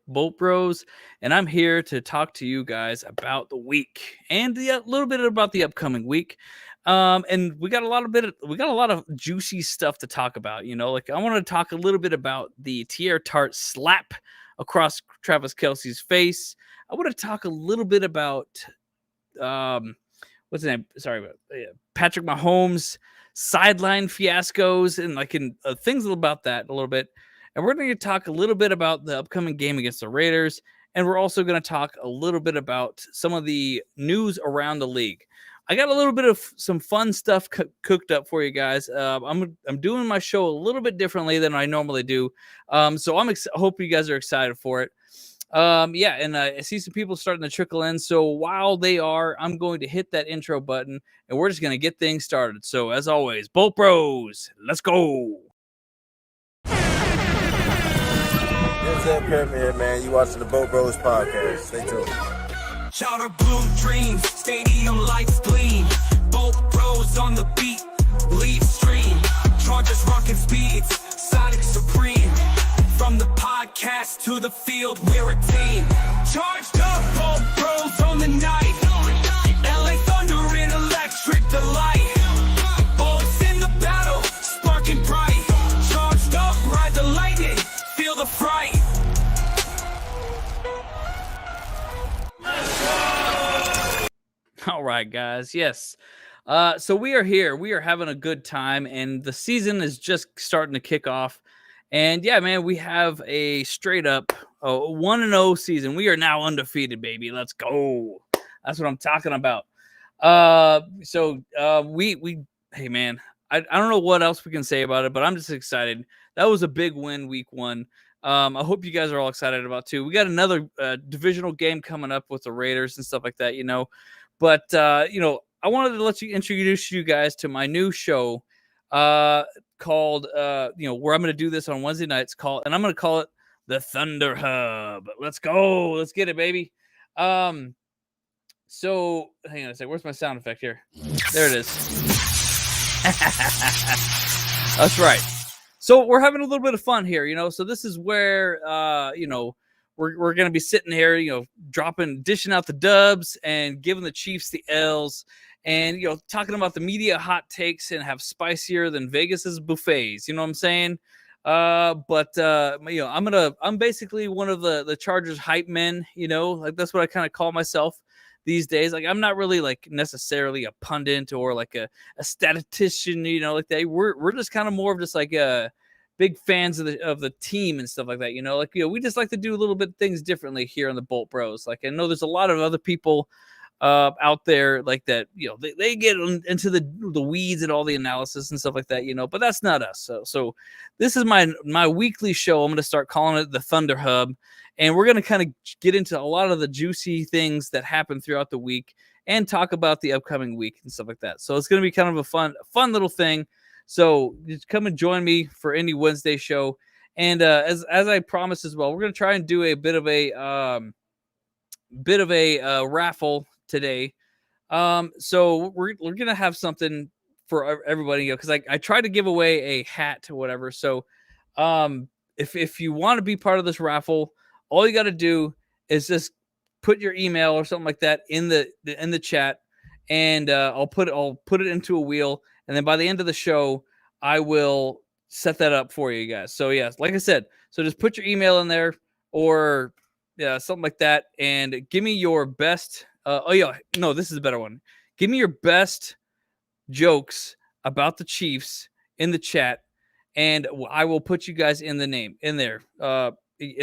Bolt Bros, and I'm here to talk to you guys about the week and a little bit about the upcoming week. And we got a lot of juicy stuff to talk about. Like I want to talk a little bit about the Teair Tart slap across Travis Kelce's face. I want to talk a little bit about what's his name? Sorry, Patrick Mahomes sideline fiascos and things about that a little bit. And we're going to talk a little bit about the upcoming game against the Raiders, and we're also going to talk a little bit about some of the news around the league. I got a little bit of some fun stuff cooked up for you guys. I'm doing my show a little bit differently than I normally do, so hope you guys are excited for it. And I see some people starting to trickle in. So while they are, I'm going to hit that intro button, and we're just going to get things started. So as always, Bolt Bros, let's go. What's up, here, man? You watching the Bolt Bros podcast? Stay tuned. Charter blue dreams, stadium lights gleam. Bolt Bros on the beat, lead stream. Chargers rocking speeds, Sonic supreme. From the podcast to the field, we're a team. Charged up, Bolt Bros on the night. LA Thunder in electric delight. Bolts in the battle, sparking bright. Charged up, ride the lightning, feel the fright. All right, guys. Yes. So we are here. We are having a good time, and the season is just starting to kick off. And yeah, man, we have a straight up 1-0 season. We are now undefeated, baby. Let's go. That's what I'm talking about. Hey, man, I don't know what else we can say about it, but I'm just excited. That was a big win week 1. I hope you guys are all excited about too. We got another divisional game coming up with the Raiders and stuff like that, But, I wanted to introduce you guys to my new show called, where I'm going to do this on Wednesday nights, and I'm going to call it the Thunderhub. Let's go. Let's get it, baby. So hang on a second. Where's my sound effect here? There it is. That's right. So we're having a little bit of fun here, so this is where, we're going to be sitting here, dishing out the dubs and giving the Chiefs the L's and, talking about the media hot takes and have spicier than Vegas's buffets. You know what I'm saying? I'm basically one of the Chargers hype men, like that's what I kind of call myself these days. Like, I'm not really like necessarily a pundit or like a statistician, like that. We're just kind of more of just like big fans of the team and stuff like that, we just like to do a little bit things differently here on the Bolt Bros. Like, I know there's a lot of other people out there like that, they get into the weeds and all the analysis and stuff like that, but that's not us. So this is my weekly show. I'm going to start calling it the Thunderhub, and we're going to kind of get into a lot of the juicy things that happen throughout the week and talk about the upcoming week and stuff like that. So it's going to be kind of a fun little thing. So just come and join me for any Wednesday show. And as I promised as well, we're going to try and do a bit of a raffle today. So we're going to have something for everybody, because I tried to give away a hat or whatever. So if you want to be part of this raffle, all you got to do is just put your email or something like that in the chat, and I'll put it into a wheel. And then by the end of the show, I will set that up for you guys. So yeah, like I said, so just put your email in there or something like that, and give me your best. This is a better one. Give me your best jokes about the Chiefs in the chat, and I will put you guys in there in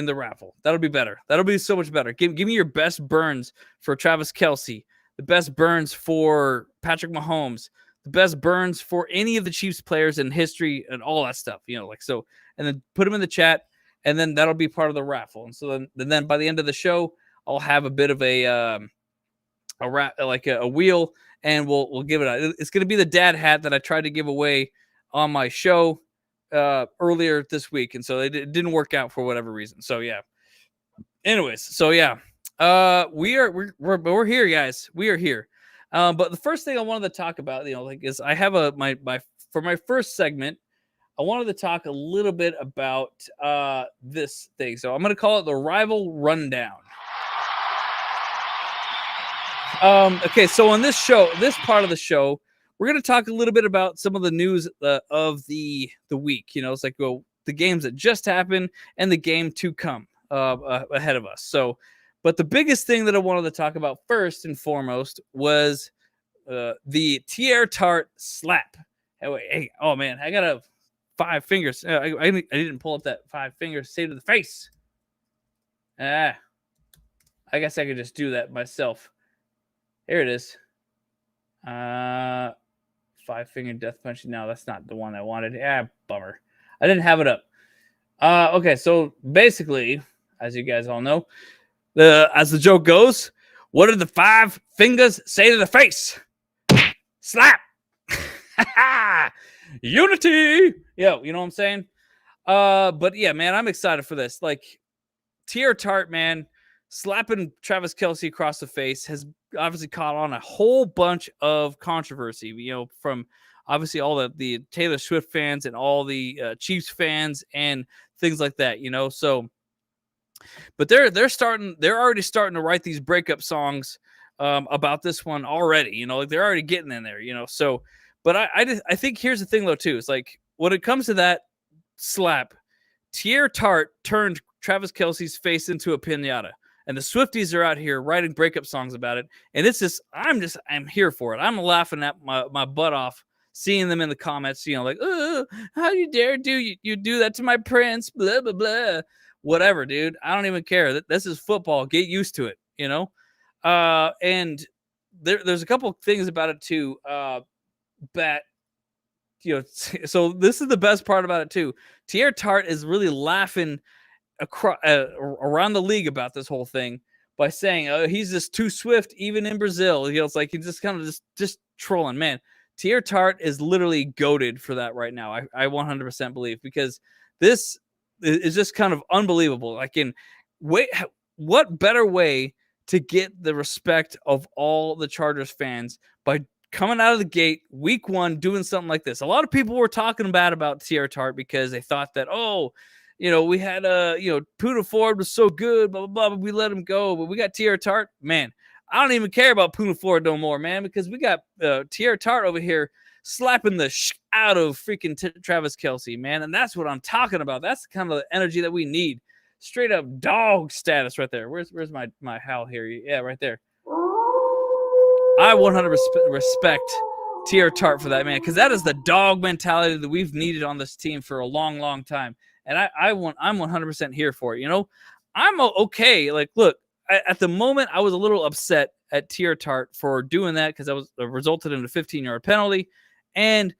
the raffle. That'll be better. That'll be so much better. Give me your best burns for Travis Kelce, the best burns for Patrick Mahomes, the best burns for any of the Chiefs players in history and all that stuff, and then put them in the chat, and then that'll be part of the raffle. And so then by the end of the show, I'll have a bit of a wheel, and we'll give it out. It's going to be the dad hat that I tried to give away on my show earlier this week. And so it didn't work out for whatever reason. So yeah, anyways. So yeah, we're here, guys. We are here. But the first thing I wanted to talk about, is I have for my first segment, I wanted to talk a little bit about this thing. So I'm going to call it the rival rundown. Okay, so on this part of the show, we're going to talk a little bit about some of the news of the week. It's like the games that just happened and the game to come ahead of us. So, but the biggest thing that I wanted to talk about first and foremost was the Teair Tart Slap. Hey, oh man, I got a 5 fingers. I didn't pull up that 5 fingers. Say to the face. I guess I could just do that myself. Here it is. 5-finger death punch. No, that's not the one I wanted. Bummer. I didn't have it up. Okay, so basically, as you guys all know, as the joke goes, what did the 5 fingers say to the face? Slap. Unity. Yo, you know what I'm saying? But yeah, man, I'm excited for this. Like, Teair Tart, man, slapping Travis Kelce across the face has obviously caught on a whole bunch of controversy, from obviously all the Taylor Swift fans and all the Chiefs fans and things like that, so but they're already starting to write these breakup songs about this one already, like they're already getting in there, so but I think here's the thing though too, it's like when it comes to that slap, Teair Tart turned Travis Kelce's face into a pinata. And the Swifties are out here writing breakup songs about it. And it's just, I'm here for it. I'm laughing at my butt off seeing them in the comments, like, how you dare you do that to my prince, blah, blah, blah. Whatever, dude. I don't even care. This is football. Get used to it, And there's a couple things about it too, that, so this is the best part about it too. Teair Tart is really laughing across around the league about this whole thing by saying he's just too swift even in Brazil. It's like he's just kind of just trolling. Man, Teair Tart is literally goated for that right now. I 100% believe, because this is just kind of unbelievable. Like, what better way to get the respect of all the Chargers fans by coming out of the gate week 1 doing something like this? A lot of people were talking bad about Teair Tart because they thought that, we had Poona Ford was so good, blah, blah, blah, we let him go, but we got Teair Tart. Man, I don't even care about Poona Ford no more, man, because we got Teair Tart over here slapping the out of freaking Travis Kelce, man, and that's what I'm talking about. That's the kind of energy that we need. Straight up dog status right there. Where's my howl here? Yeah, right there. I 100% respect Teair Tart for that, man, because that is the dog mentality that we've needed on this team for a long, long time. And I'm 100% here for it. I'm okay. Like, look, at the moment, I was a little upset at Teair Tart for doing that because that was resulted in a 15-yard penalty and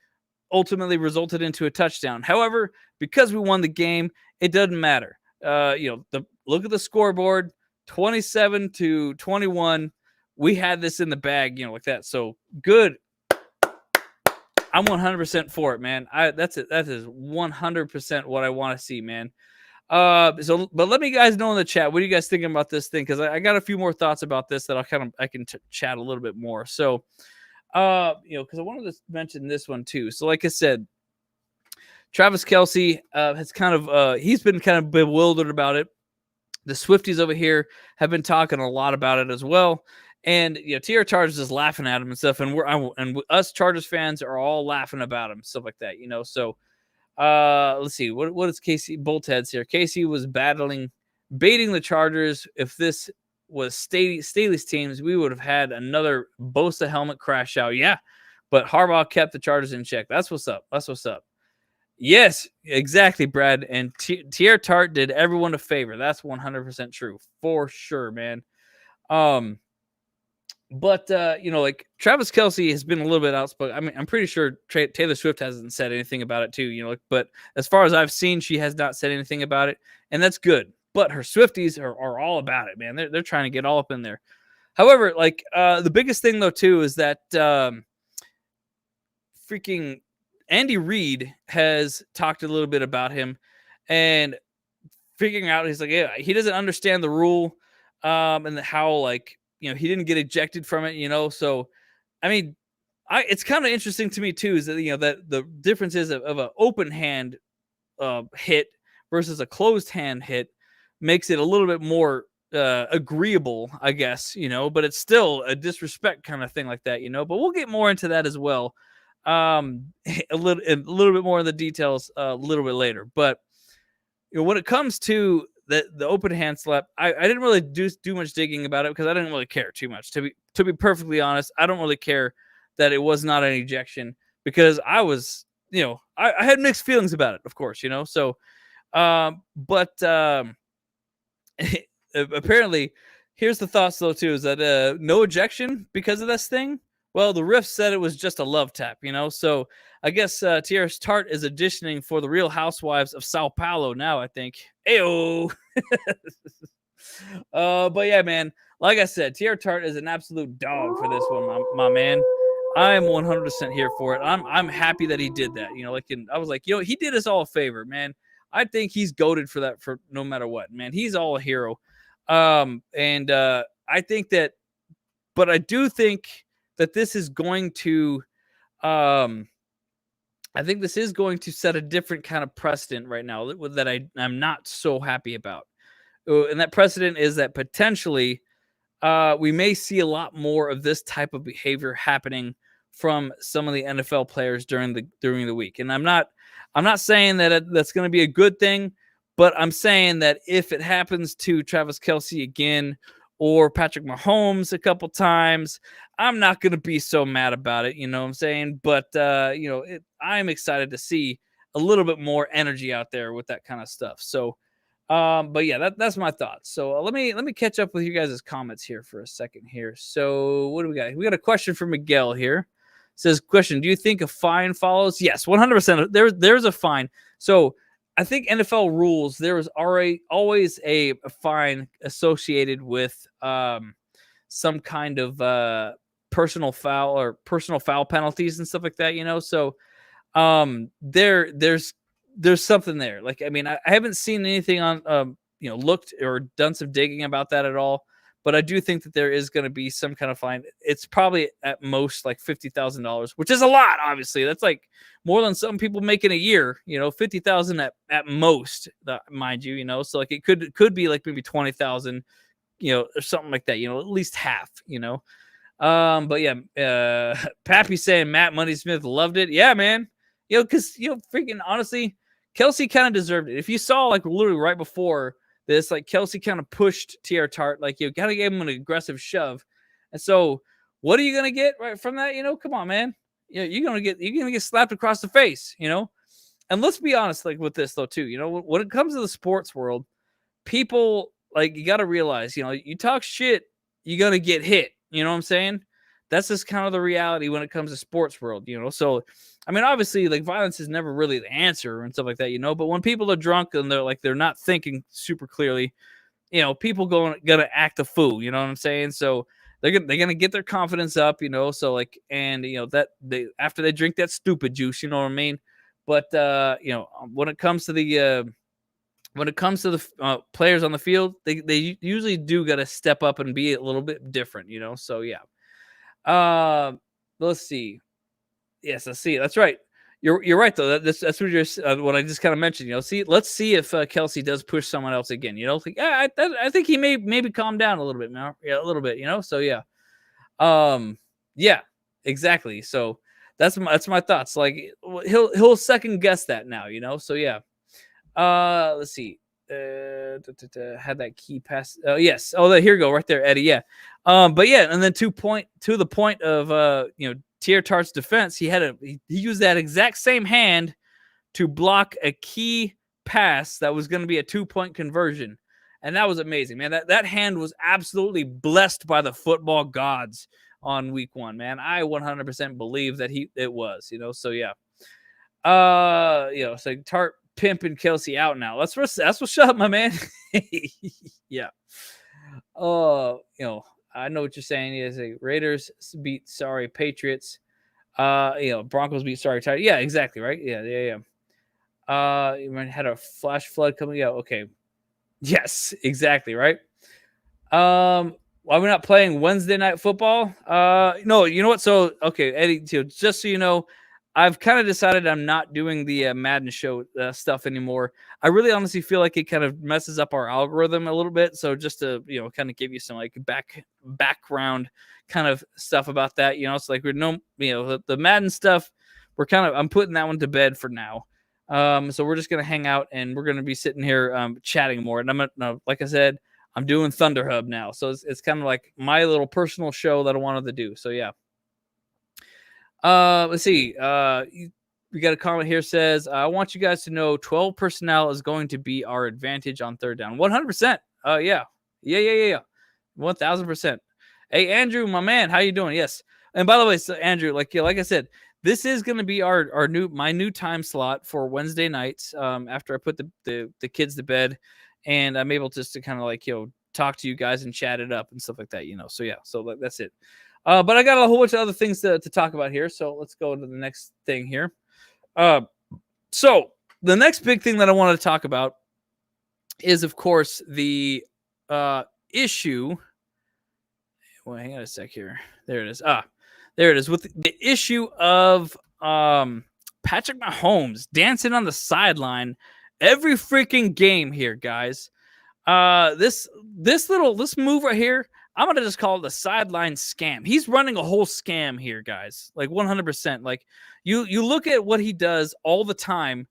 ultimately resulted into a touchdown. However, because we won the game, it doesn't matter. Look at the scoreboard, 27-21. We had this in the bag, like that. So good. I'm 100% for it, man. That's it. That is 100% what I want to see, man. But let me guys know in the chat, what are you guys thinking about this thing? Because I got a few more thoughts about this that I can chat a little bit more. So, because I wanted to mention this one too. So, like I said, Travis Kelce has kind of he's been kind of bewildered about it. The Swifties over here have been talking a lot about it as well. And Teair Tart is just laughing at him and stuff, and us Chargers fans are all laughing about him, stuff like that, So, let's see, what is Casey Boltheads here? Casey was baiting the Chargers. If this was Staley's teams, we would have had another Bosa helmet crash out. Yeah, but Harbaugh kept the Chargers in check. That's what's up. Yes, exactly, Brad. And Teair Tart did everyone a favor. That's 100% true for sure, man. But, like Travis Kelce has been a little bit outspoken. I mean, I'm pretty sure Taylor Swift hasn't said anything about it too, but as far as I've seen, she has not said anything about it, and that's good. But her Swifties are all about it, man. They're trying to get all up in there. However, like the biggest thing though too is that freaking Andy Reid has talked a little bit about him and figuring out, he's like, yeah, he doesn't understand the rule and how, like, he didn't get ejected from it, So, I mean, it's kind of interesting to me too, is that that the differences of an open hand hit versus a closed hand hit makes it a little bit more agreeable, I guess, but it's still a disrespect kind of thing like that, but we'll get more into that as well. A little bit more in the details a little bit later, but when it comes to the open hand slap, I didn't really do much digging about it because I didn't really care too much. To be perfectly honest, I don't really care that it was not an ejection because I was, I had mixed feelings about it, of course, So, but apparently, here's the thoughts though too: is that no ejection because of this thing? Well, the ref said it was just a love tap, So I guess Teair Tart is auditioning for the Real Housewives of Sao Paulo now. I think. Ayo. But yeah, man. Like I said, Teair Tart is an absolute dog for this one, my man. I'm 100% here for it. I'm happy that he did that. I was like, he did us all a favor, man. I think he's goated for that for no matter what, man. He's all a hero. And I think that, but I do think that this is going to, I think this is going to set a different kind of precedent right now that I'm not so happy about. And that precedent is that potentially we may see a lot more of this type of behavior happening from some of the NFL players during the week. And I'm not saying that that's going to be a good thing, but I'm saying that if it happens to Travis Kelce again or Patrick Mahomes a couple times, I'm not going to be so mad about it. You know what I'm saying? But I'm excited to see a little bit more energy out there with that kind of stuff. So, but yeah, that's my thoughts. So let me catch up with you guys' comments here for a second here. So what do we got? We got a question from Miguel here. It says, question: do you think a fine follows? Yes, 100%. There's a fine. So I think NFL rules, there is always a fine associated with some kind of personal foul or personal foul penalties and stuff like that. So there's something there. Like, I mean, I haven't seen anything on, looked or done some digging about that at all, but I do think that there is going to be some kind of fine. It's probably at most like $50,000, which is a lot. Obviously, that's like more than some people make in a year. 50,000 at most, mind you. So like it could be like maybe 20,000, or something like that. At least half. But yeah, Pappy saying Matt Money Smith loved it. Yeah, man. Because freaking honestly, Kelce kind of deserved it. If you saw like literally right before this, like Kelce kind of pushed Teair Tart, like you gotta give him an aggressive shove. And so, what are you gonna get right from that? Come on, man. You're gonna get slapped across the face. And let's be honest, like with this though too. When it comes to the sports world, people like you got to realize, you talk shit, you're gonna get hit. You know what I'm saying? That's just kind of the reality when it comes to sports world. So. I mean, obviously, like violence is never really the answer and stuff like that, but when people are drunk and they're not thinking super clearly, people gonna act a fool, you know what I'm saying? So they're gonna get their confidence up, so like, and that they after they drink that stupid juice, you know what I mean? But when it comes to the players on the field, they usually do gotta step up and be a little bit different, so yeah. Let's see. Yes, I see. That's right. You're right though. That's what I just kind of mentioned. Let's see if Kelce does push someone else again. I think he maybe calm down a little bit now. Yeah, a little bit. So yeah, yeah, exactly. So that's my thoughts. Like he'll second guess that now. So yeah. Let's see. Had that key pass. Oh yes. Oh, here you go. Right there, Eddie. Yeah. But yeah, and then to the point of Teair Tart's defense, he used that exact same hand to block a key pass that was going to be a 2-point conversion, and that was amazing, man. That hand was absolutely blessed by the football gods on week 1, man. I 100% believe that it was, So yeah, so Tart pimping Kelce out now. That's what's up, my man. Yeah. I know what you're saying. Is Raiders beat sorry Patriots. Broncos beat sorry Titans. Yeah, exactly, right? Yeah. You had a flash flood coming out. Okay. Yes, exactly, right? why we're not playing Wednesday night football? No, you know what? So, okay, Eddie, just so you know, I've kind of decided I'm not doing the Madden show stuff anymore. I really honestly feel like it kind of messes up our algorithm a little bit. So just to, kind of give you some like background kind of stuff about that, it's like we're the Madden stuff, I'm putting that one to bed for now. So we're just going to hang out and we're going to be sitting here chatting more. And like I said, I'm doing Thunderhub now. So it's kind of like my little personal show that I wanted to do. So yeah. Let's see. We got a comment here says, I want you guys to know 12 personnel is going to be our advantage on third down. 100%. Yeah. 1000%. Hey, Andrew, my man, how you doing? Yes. And by the way, so Andrew, like I said, this is going to be my new time slot for Wednesday nights. After I put the kids to bed, and I'm able just to kind of like talk to you guys and chat it up and stuff like that. So yeah, so that's it. But I got a whole bunch of other things to talk about here. So let's go to the next thing here. So the next big thing that I want to talk about is, of course, the issue. Well, hang on a sec here. There it is. There it is. With the issue of Patrick Mahomes dancing on the sideline every freaking game here, guys. This move right here, I'm gonna just call it the sideline scam. He's running a whole scam here, guys. Like 100%. Like you look at what he does all the time,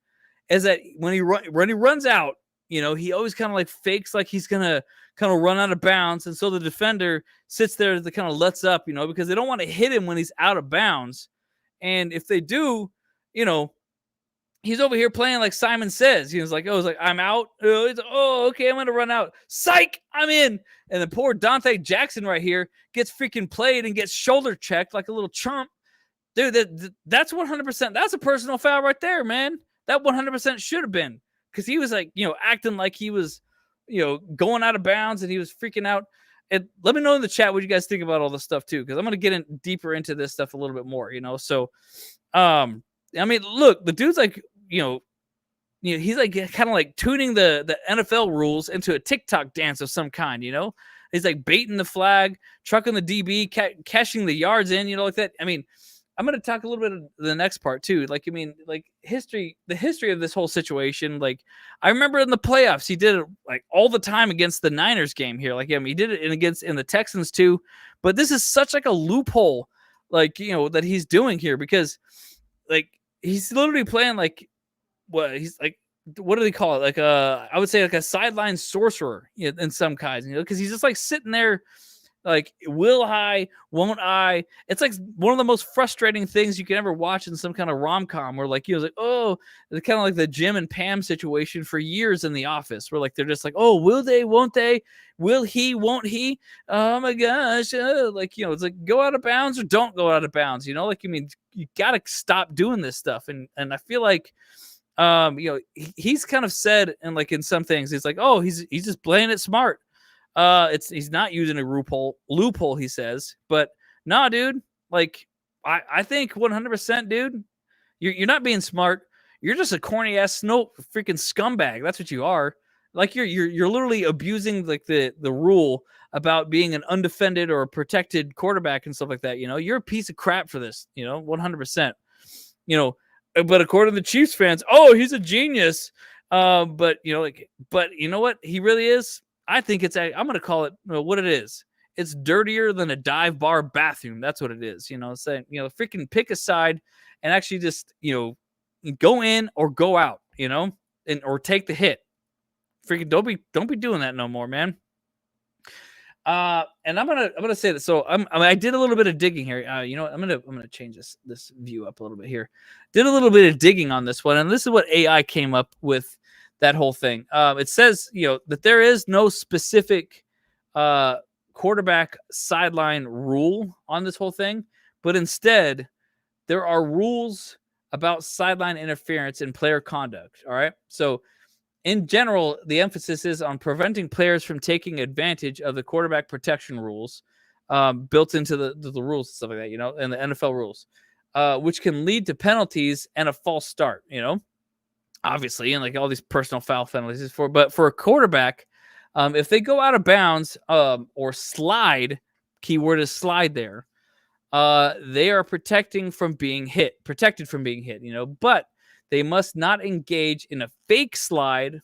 is that when he runs out, he always kind of like fakes like he's gonna kind of run out of bounds, and so the defender sits there that kind of lets up, because they don't want to hit him when he's out of bounds, and if they do, he's over here playing like Simon Says. He was like, I'm out. Okay, I'm going to run out. Psych, I'm in. And the poor Donte Jackson right here gets freaking played and gets shoulder checked like a little chump. Dude, that's 100%. That's a personal foul right there, man. That 100% should have been, because he was like, acting like he was, going out of bounds and he was freaking out. And let me know in the chat what you guys think about all this stuff too, because I'm going to get deeper into this stuff a little bit more, So, I mean, look, the dude's like, he's like kind of like tuning the NFL rules into a TikTok dance of some kind, He's like baiting the flag, trucking the DB, cashing the yards in, like that. I mean, I'm going to talk a little bit of the next part too. Like, I mean, like the history of this whole situation. Like, I remember in the playoffs, he did it like all the time against the Niners game here. Like, he did it in the Texans too. But this is such like a loophole, like, that he's doing here, because like he's literally playing like, what do they call it? Like I would say like a sideline sorcerer in some kinds, because he's just like sitting there like, will I, won't I? It's like one of the most frustrating things you can ever watch in some kind of rom-com, where like, like, oh, it's kind of like the Jim and Pam situation for years in The Office, where like, they're just like, oh, will they, won't they? Will he, won't he? Oh my gosh. Like, it's like, go out of bounds or don't go out of bounds, like, I mean, you got to stop doing this stuff. And I feel like, he's kind of said, and like in some things, he's like, oh, he's just playing it smart. He's not using a loophole, he says, but nah, dude, like I think 100%, dude, you're not being smart. You're just a corny ass freaking scumbag. That's what you are. Like you're literally abusing like the rule about being an undefended or a protected quarterback and stuff like that. You're a piece of crap for this, 100%, but according to the Chiefs fans, oh, he's a genius. But you know what he really is? I think I'm going to call it what it is. It's dirtier than a dive bar bathroom. That's what it is. Saying, freaking pick a side and actually just, go in or go out, or take the hit. Freaking don't be doing that no more, man. And I'm gonna say that. So I did a little bit of digging here. I'm gonna change this view up a little bit here. Did a little bit of digging on this one, and this is what AI came up with. That whole thing. It says, that there is no specific quarterback sideline rule on this whole thing, but instead there are rules about sideline interference and player conduct. All right. So in general, the emphasis is on preventing players from taking advantage of the quarterback protection rules built into the rules and stuff like that, and the NFL rules, which can lead to penalties and a false start, obviously, and like all these personal foul penalties but for a quarterback, If they go out of bounds or slide, keyword is slide there, they are protected from being hit, but they must not engage in a fake slide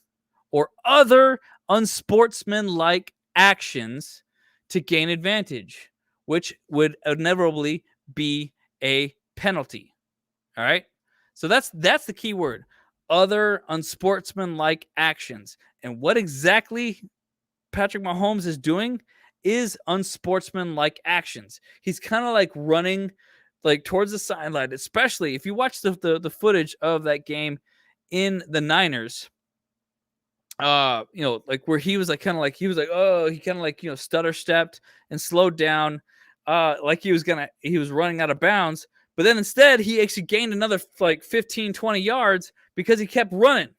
or other unsportsmanlike actions to gain advantage, which would inevitably be a penalty. All right. So that's the key word. Other unsportsmanlike actions. And what exactly Patrick Mahomes is doing is unsportsmanlike actions. He's kind of like running like towards the sideline, especially if you watch the footage of that game in the Niners. Like where he was like kind of like he was kind of like stutter stepped and slowed down, like he was running out of bounds. But then instead he actually gained another like 15, 20 yards because he kept running,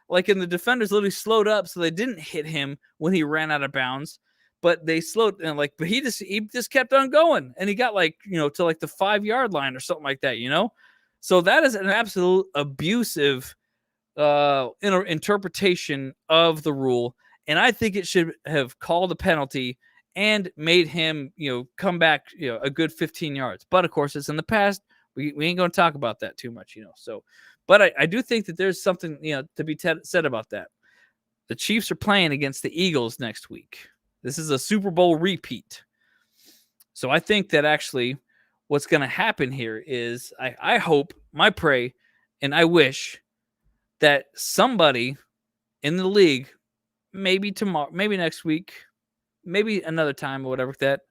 like, and the defenders literally slowed up so they didn't hit him when he ran out of bounds, but they slowed and but he just kept on going, and he got to like the 5-yard line or something like that, So that is an absolute abusive interpretation of the rule, and I think it should have called a penalty and made him, come back, a good 15 yards. But of course, it's in the past. We ain't going to talk about that too much, So, but I do think that there's something, to be said about that. The Chiefs are playing against the Eagles next week. This is a Super Bowl repeat. So I think that actually what's going to happen here is I hope, I pray, and I wish that somebody in the league, maybe tomorrow, maybe next week, maybe another time or whatever, that,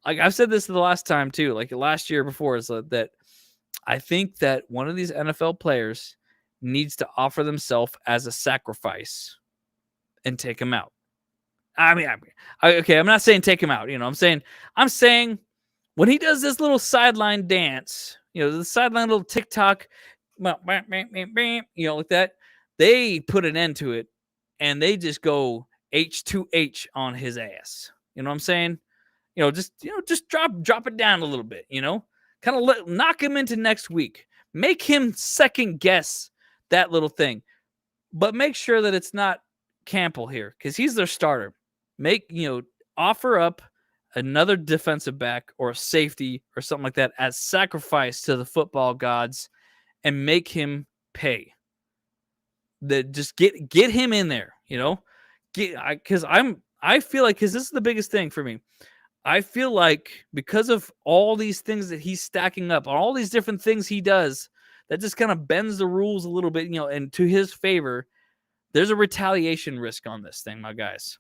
like I've said this the last time too, like last year before, is that I think that one of these NFL players needs to offer themselves as a sacrifice and take him out. I mean, I'm not saying take him out. I'm saying when he does this little sideline dance, the sideline little TikTok, like that, they put an end to it and they just go H2H on his ass. You know what I'm saying? Just drop it down a little bit, kind of knock him into next week. Make him second guess that little thing, but make sure that it's not Campbell here because he's their starter. Offer up another defensive back or a safety or something like that as sacrifice to the football gods and make him pay. Just get him in there, because I feel like, because this is the biggest thing for me. I feel like because of all these things that he's stacking up, all these different things he does, that just kind of bends the rules a little bit, and to his favor, there's a retaliation risk on this thing, my guys.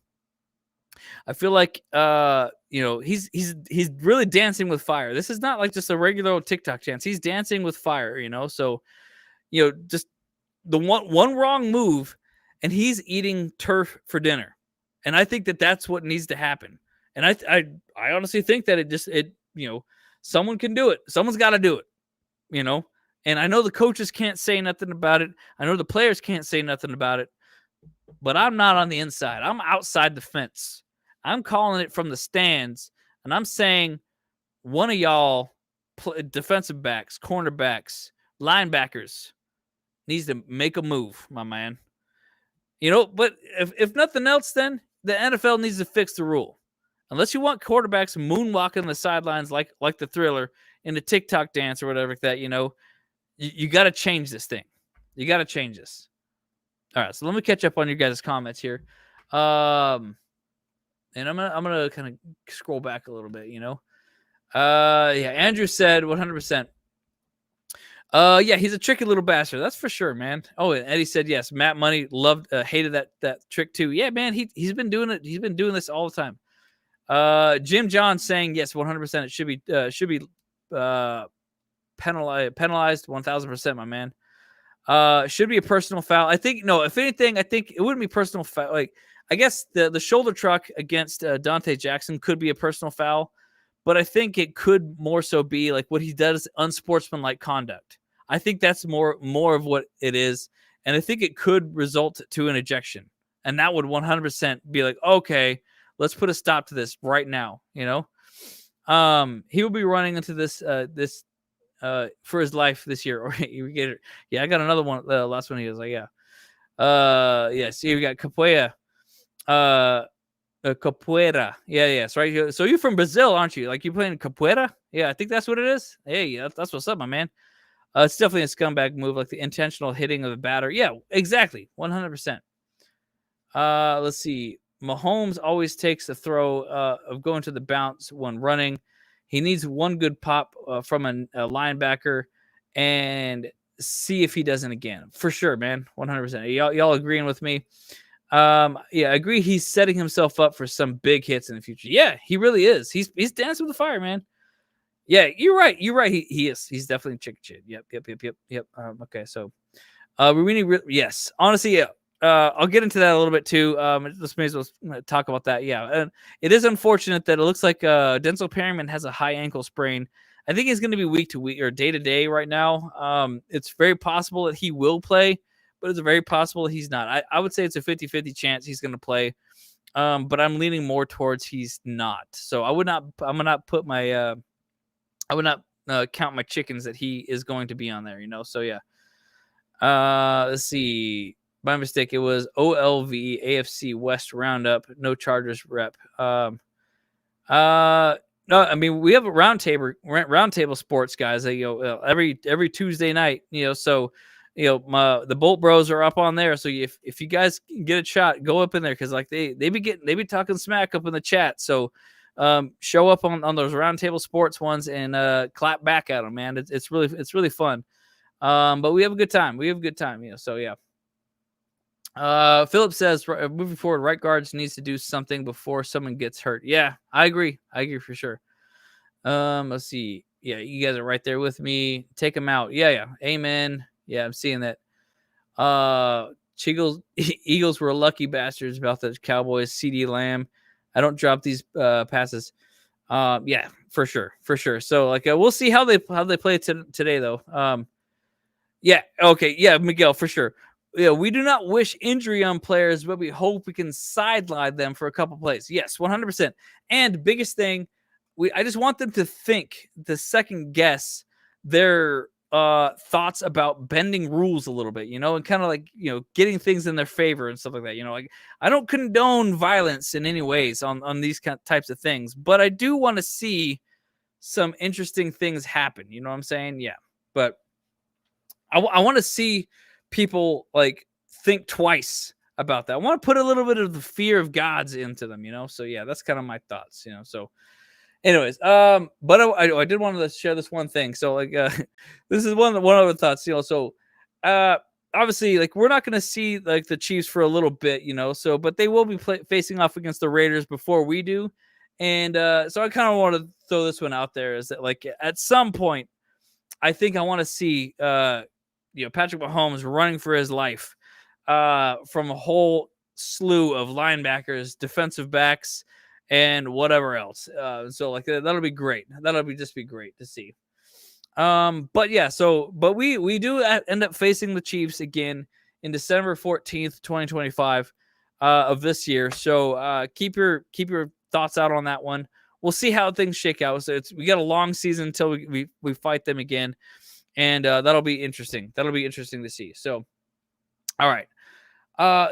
I feel like, he's really dancing with fire. This is not like just a regular old TikTok dance. He's dancing with fire, So, just the one wrong move, and he's eating turf for dinner. And I think that that's what needs to happen. And I honestly think that someone can do it. Someone's got to do it, And I know the coaches can't say nothing about it. I know the players can't say nothing about it. But I'm not on the inside. I'm outside the fence. I'm calling it from the stands. And I'm saying one of y'all defensive backs, cornerbacks, linebackers needs to make a move, my man. But if nothing else, then the NFL needs to fix the rule. Unless you want quarterbacks moonwalking the sidelines like the Thriller in the TikTok dance or whatever that, you got to change this thing. You got to change this. All right, so let me catch up on your guys' comments here. And I'm gonna kind of scroll back a little bit, Andrew said 100%. He's a tricky little bastard. That's for sure, man. Oh, and Eddie said yes. Matt Money hated that trick too. Yeah, man, he's been doing it. He's been doing this all the time. Jim John saying yes, 100%. It should be penalized 1,000%, my man. Should be a personal foul. I think no. If anything, I think it wouldn't be personal foul. Like, I guess the shoulder truck against Donte Jackson could be a personal foul, but I think it could more so be like what he does, unsportsmanlike conduct. I think that's more of what it is, and I think it could result to an ejection, and that would 100% be like, okay, let's put a stop to this right now. He will be running into this for his life this year. Or I got another one. The last one he was like, yeah. Yes, we got Capoeira. capoeira. Yeah. So right. So you're from Brazil, aren't you? Like you playing capoeira? Yeah, I think that's what it is. Hey, that's what's up, my man. It's definitely a scumbag move, like the intentional hitting of the batter. Yeah, exactly, 100%. Let's see. Mahomes always takes the throw of going to the bounce when running. He needs one good pop from a linebacker and see if he doesn't again. For sure, man. 100%. Y'all agreeing with me? Yeah, I agree. He's setting himself up for some big hits in the future. Yeah, he really is. He's dancing with the fire, man. Yeah, you're right. You're right. He is. He's definitely chicken shit. Yep. Okay, so we need yes. Honestly, yeah. I'll get into that a little bit too. Let's may as well talk about that. Yeah, and it is unfortunate that it looks like Denzel Perryman has a high ankle sprain. I think he's going to be week to week or day to day right now. It's very possible that he will play, but it's very possible that he's not. I would say it's a 50-50 chance he's going to play. But I'm leaning more towards he's not. So I would not. I'm gonna not put my. I would not count my chickens that he is going to be on there. So yeah. Let's see. My mistake. It was OLV AFC West Roundup. No Chargers rep. No, I mean we have a roundtable sports guys. Every Tuesday night. So the Bolt Bros are up on there. So if you guys get a shot, go up in there because like they be talking smack up in the chat. So show up on those roundtable sports ones and clap back at them, man. It's really fun. But we have a good time. So yeah. Philip says moving forward, right guards needs to do something before someone gets hurt. Yeah, I agree for sure. Let's see. Yeah, you guys are right there with me. Take them out. Yeah. Amen. Yeah, I'm seeing that. Eagles were lucky bastards about the Cowboys. CD Lamb. I don't drop these passes. Yeah, for sure. So like we'll see how they play today though. Yeah, okay, yeah, Miguel, for sure. Yeah, we do not wish injury on players, but we hope we can sideline them for a couple plays. Yes, 100%. And biggest thing, I just want them to think, to second guess their thoughts about bending rules a little bit, and kind of like, getting things in their favor and stuff like that. Like I don't condone violence in any ways on these types of things, but I do want to see some interesting things happen. You know what I'm saying? Yeah. But I want to see people like think twice about that. I want to put a little bit of the fear of gods into them, So yeah, that's kind of my thoughts, So anyways, but I did want to share this one thing. So like, this is one of the thoughts, So, obviously, like we're not going to see like the Chiefs for a little bit, So, but they will be facing off against the Raiders before we do, and so I kind of want to throw this one out there. Is that like at some point, I think I want to see Patrick Mahomes running for his life from a whole slew of linebackers, defensive backs, and whatever else. So like that'll be great. That'll just be great to see. But yeah, but we do end up facing the Chiefs again in December 14th, 2025 of this year. So keep your thoughts out on that one. We'll see how things shake out. So we got a long season until we fight them again. And that'll be interesting. That'll be interesting to see. So, all right.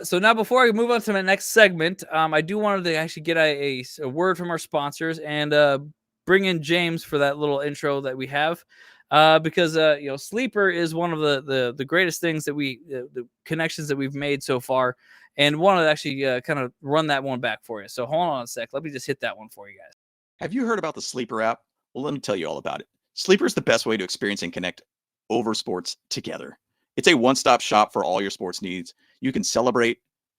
So now before I move on to my next segment, I do want to actually get a word from our sponsors and bring in James for that little intro that we have. Because Sleeper is one of the greatest things that the connections that we've made so far, and want to actually kind of run that one back for you. So hold on a sec. Let me just hit that one for you guys. Have you heard about the Sleeper app? Well, let me tell you all about it. Sleeper is the best way to experience and connect over sports together. It's a one-stop shop for all your sports needs. You can celebrate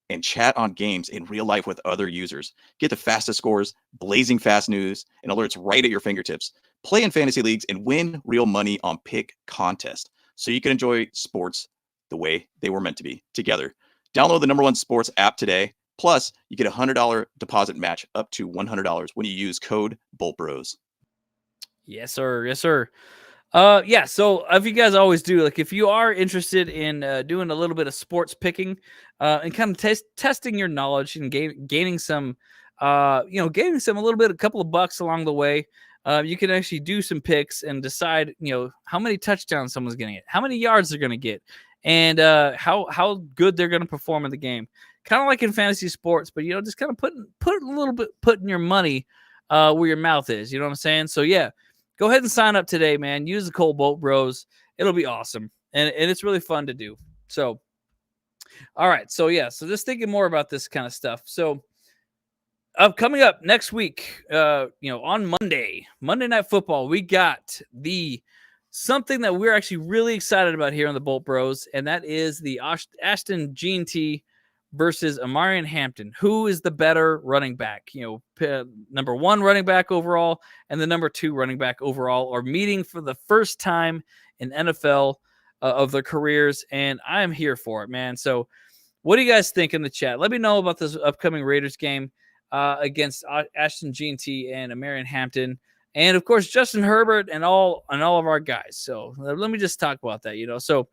and chat on games in real life with other users. Get the fastest scores, blazing fast news, and alerts right at your fingertips. Play in fantasy leagues and win real money on pick contests so you can enjoy sports the way they were meant to be together. Download the #1 sports app today. Plus, you get a $100 deposit match up to $100 when you use code BoltBros. Yes, sir. Yeah, so if you guys always do, like if you are interested in doing a little bit of sports picking and kind of testing your knowledge and gaining some, a couple of bucks along the way, you can actually do some picks and decide, how many touchdowns someone's going to get, how many yards they're going to get, and how good they're going to perform in the game. kind of like in fantasy sports, but just kind of putting your money where your mouth is. You know what I'm saying? So yeah, go ahead and sign up today, man. Use the code Boat Bros. It'll be awesome, and it's really fun to do. So, all right, so yeah, so just thinking more about this kind of stuff. So, coming up next week, on Monday Night Football, we got something that we're actually really excited about here on the Bolt Bros, and that is the Ashton G&T versus Amarian Hampton. Who is the better running back? Number 1 running back overall and the number 2 running back overall are meeting for the first time in NFL of their careers, and I am here for it, man. So what do you guys think in the chat? Let me know about this upcoming Raiders game against Ashton G&T and Amarian Hampton. And of course, Justin Herbert and all of our guys. So let me just talk about that. So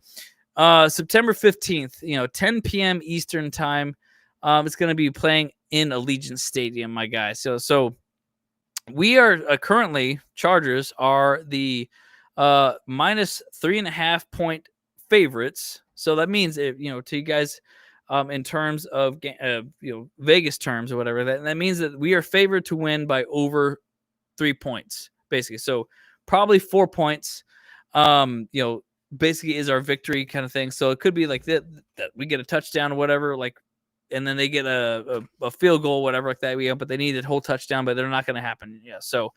September 15th, 10 p.m. Eastern time, it's going to be playing in Allegiant Stadium, my guys. So we are currently, Chargers are the minus 3.5 point favorites. So that means to you guys, in terms of Vegas terms or whatever, that means that we are favored to win by over 3 points, basically. So probably 4 points, basically is our victory kind of thing. So it could be like that we get a touchdown or whatever, like, and then they get a field goal, whatever like that. But they need a whole touchdown, but they're not going to happen. Yeah. So,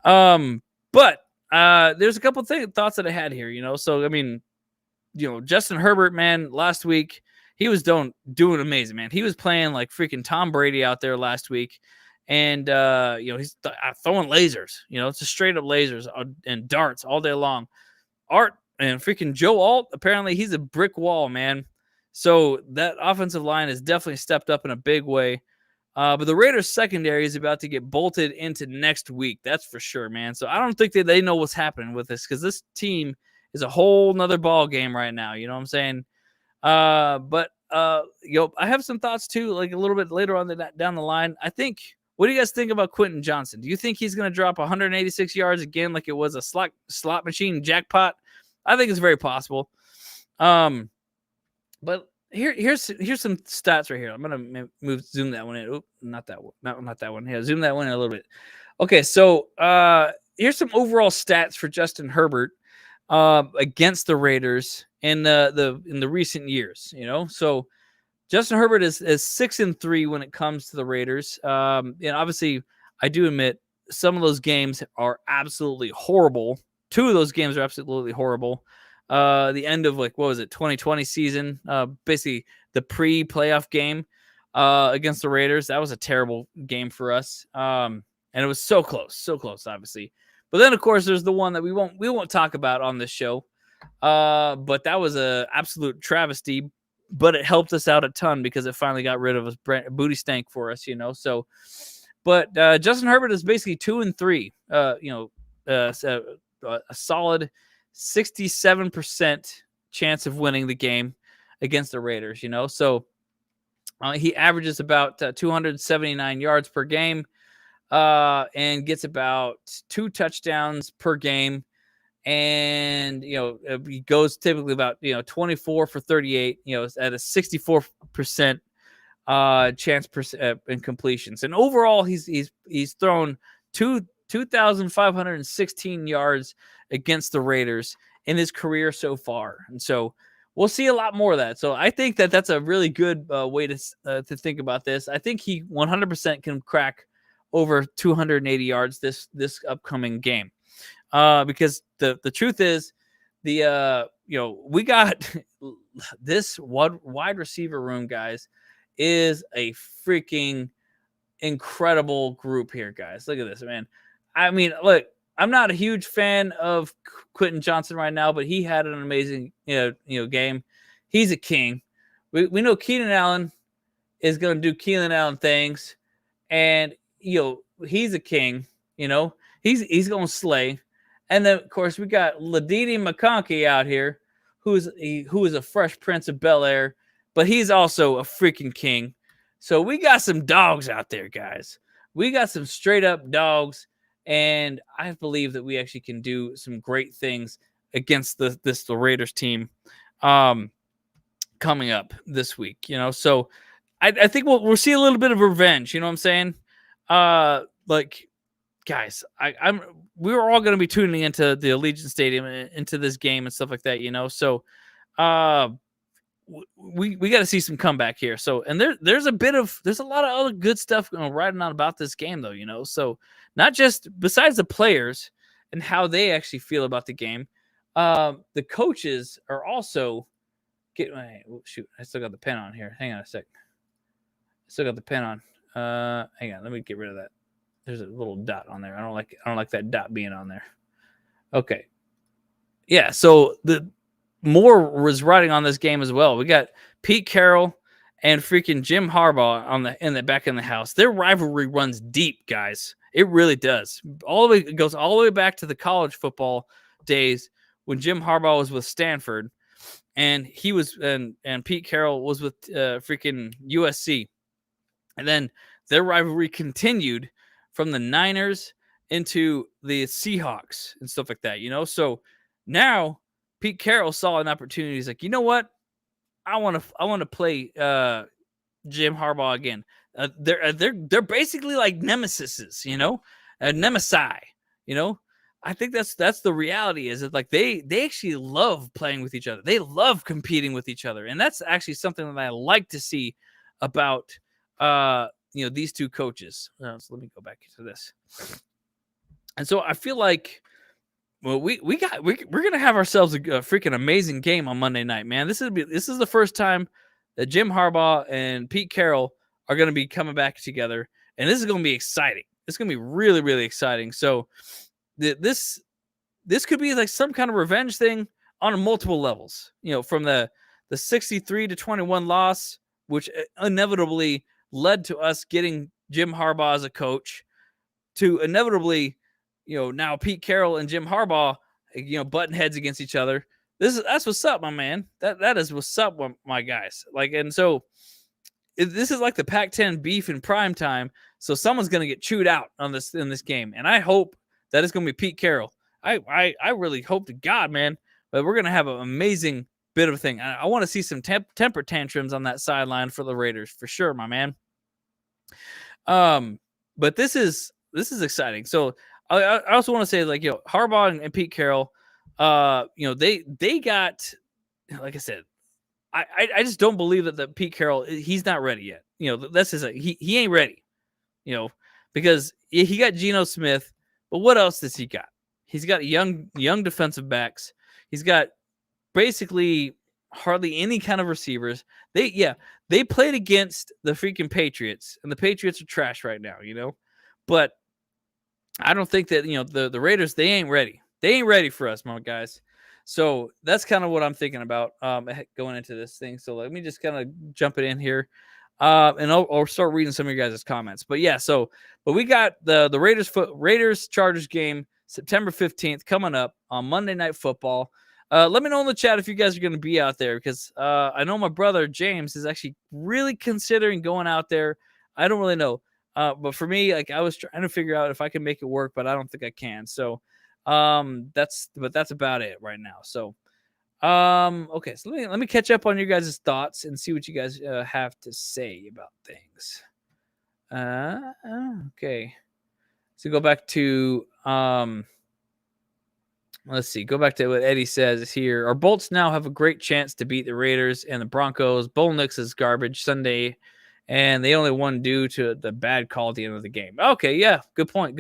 but there's a couple thoughts that I had here. So I mean, Justin Herbert, man, last week he was doing amazing, man. He was playing like freaking Tom Brady out there last week. And, he's throwing lasers, it's a straight up lasers and darts all day long. Art and freaking Joe Alt, apparently he's a brick wall, man. So that offensive line has definitely stepped up in a big way. But the Raiders secondary is about to get bolted into next week. That's for sure, man. So I don't think that they know what's happening with this, because this team is a whole nother ball game right now. You know what I'm saying? But I have some thoughts too, like a little bit later on down the line. What do you guys think about Quentin Johnson? Do you think he's going to drop 186 yards again, like it was a slot machine jackpot? I think it's very possible. But here's some stats right here. I'm going to zoom that one in. Oop, not that one. Not that one. Yeah, zoom that one in a little bit. Okay, so here's some overall stats for Justin Herbert against the Raiders in the recent years. So Justin Herbert is 6-3 when it comes to the Raiders. And obviously, I do admit some of those games are absolutely horrible. 2 of those games are absolutely horrible. The end of 2020 season, basically the pre-playoff game against the Raiders. That was a terrible game for us. And it was so close, obviously. But then, of course, there's the one that we won't talk about on this show. But that was a absolute travesty. But it helped us out a ton because it finally got rid of a booty stank for us, So, but Justin Herbert is basically 2-3. A solid 67% chance of winning the game against the Raiders. So he averages about 279 yards per game, and gets about 2 touchdowns per game. And he goes typically about 24 for 38, at a 64% chance in completions. And overall, he's thrown 2,516 yards against the Raiders in his career so far. And so we'll see a lot more of that. So I think that's a really good way to think about this. I think he 100% can crack over 280 yards this upcoming game. Because the truth is, we got this wide receiver room, guys, is a freaking incredible group here, guys. Look at this, man. I mean, look, I'm not a huge fan of Quentin Johnson right now, but he had an amazing, game. He's a king. We know Keenan Allen is going to do Keenan Allen things, and he's a king. He's going to slay. And then, of course, we got Ladidi McConkey out here, who is a fresh Prince of Bel-Air, but he's also a freaking king. So we got some dogs out there, guys. We got some straight up dogs, and I believe that we actually can do some great things against the Raiders team coming up this week. So I think we'll see a little bit of revenge. You know what I'm saying? Like, guys, we were all going to be tuning into the Allegiant Stadium, into this game and stuff like that. You know, so we got to see some comeback here. So, and there's a lot of other good stuff riding on about this game, though. You know, so not just besides the players and how they actually feel about the game, the coaches are also getting. Shoot, I still got the pen on here. Hang on a sec. Still got the pen on. Hang on, let me get rid of that. There's a little dot on there. I don't like that dot being on there. Okay. Yeah, so the more was riding on this game as well. We got Pete Carroll and freaking Jim Harbaugh back in the house. Their rivalry runs deep, guys. It really does. It goes all the way back to the college football days when Jim Harbaugh was with Stanford, and he was and Pete Carroll was with freaking USC. And then their rivalry continued from the Niners into the Seahawks and stuff like that, you know? So now Pete Carroll saw an opportunity. He's like, you know what? I want to play Jim Harbaugh again. They're basically like nemesises, you know? Nemesi, you know? I think that's the reality, is that like they actually love playing with each other. They love competing with each other. And that's actually something that I like to see about these two coaches. So let me go back to this. And so I feel like, well, we're gonna have ourselves a freaking amazing game on Monday night, man. This is the first time that Jim Harbaugh and Pete Carroll are gonna be coming back together, and this is gonna be exciting. It's gonna be really, really exciting. So this could be like some kind of revenge thing on multiple levels. You know, from the 63-21 loss, which inevitably led to us getting Jim Harbaugh as a coach, to inevitably, now Pete Carroll and Jim Harbaugh, butting heads against each other. That's what's up, my man. That is what's up, my guys. Like, and so this is like the Pac-10 beef in prime time. So someone's going to get chewed out in this game, and I hope that it's going to be Pete Carroll. I really hope to God, man, but we're going to have an amazing bit of a thing. I want to see some temper tantrums on that sideline for the Raiders for sure, my man. But this is exciting. So I also want to say, like, Harbaugh and Pete Carroll, they got, like I said, I just don't believe that the Pete Carroll, he's not ready yet. That's his, he ain't ready, because he got Geno Smith, but what else does he got? He's got young defensive backs. He's got basically hardly any kind of receivers. They played against the freaking Patriots, and the Patriots are trash right now, but I don't think that, the Raiders, they ain't ready. They ain't ready for us, my guys. So that's kind of what I'm thinking about going into this thing. So let me just kind of jump it in here. And I'll start reading some of your guys' comments. But yeah, but we got the Raiders Chargers game September 15th coming up on Monday Night Football. Let me know in the chat if you guys are going to be out there, because I know my brother James is actually really considering going out there. I don't really know. But for me, like, I was trying to figure out if I can make it work, but I don't think I can. So that's about it right now. So okay, so let me catch up on your guys' thoughts and see what you guys have to say about things. Okay. So go back to let's see. Go back to what Eddie says here. Our Bolts now have a great chance to beat the Raiders and the Broncos. Bo Nix is garbage Sunday, and they only won due to the bad call at the end of the game. Okay, yeah, good point.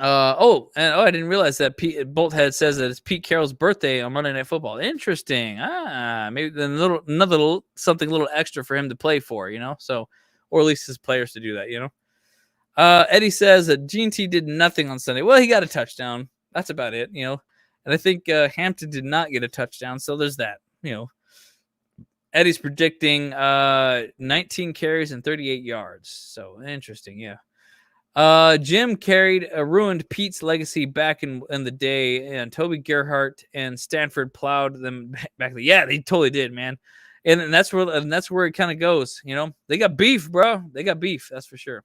I didn't realize that Bolthead says that it's Pete Carroll's birthday on Monday Night Football. Interesting. Maybe another something a little extra for him to play for, So, or at least his players to do that, Eddie says that G&T did nothing on Sunday. Well, he got a touchdown. That's about it, And I think Hampton did not get a touchdown, so there's that, Eddie's predicting 19 carries and 38 yards. So interesting, yeah. Jim ruined Pete's legacy back in the day, and Toby Gerhart and Stanford plowed them back. Yeah, they totally did, man. And that's where it kind of goes. They got beef, bro. They got beef. That's for sure.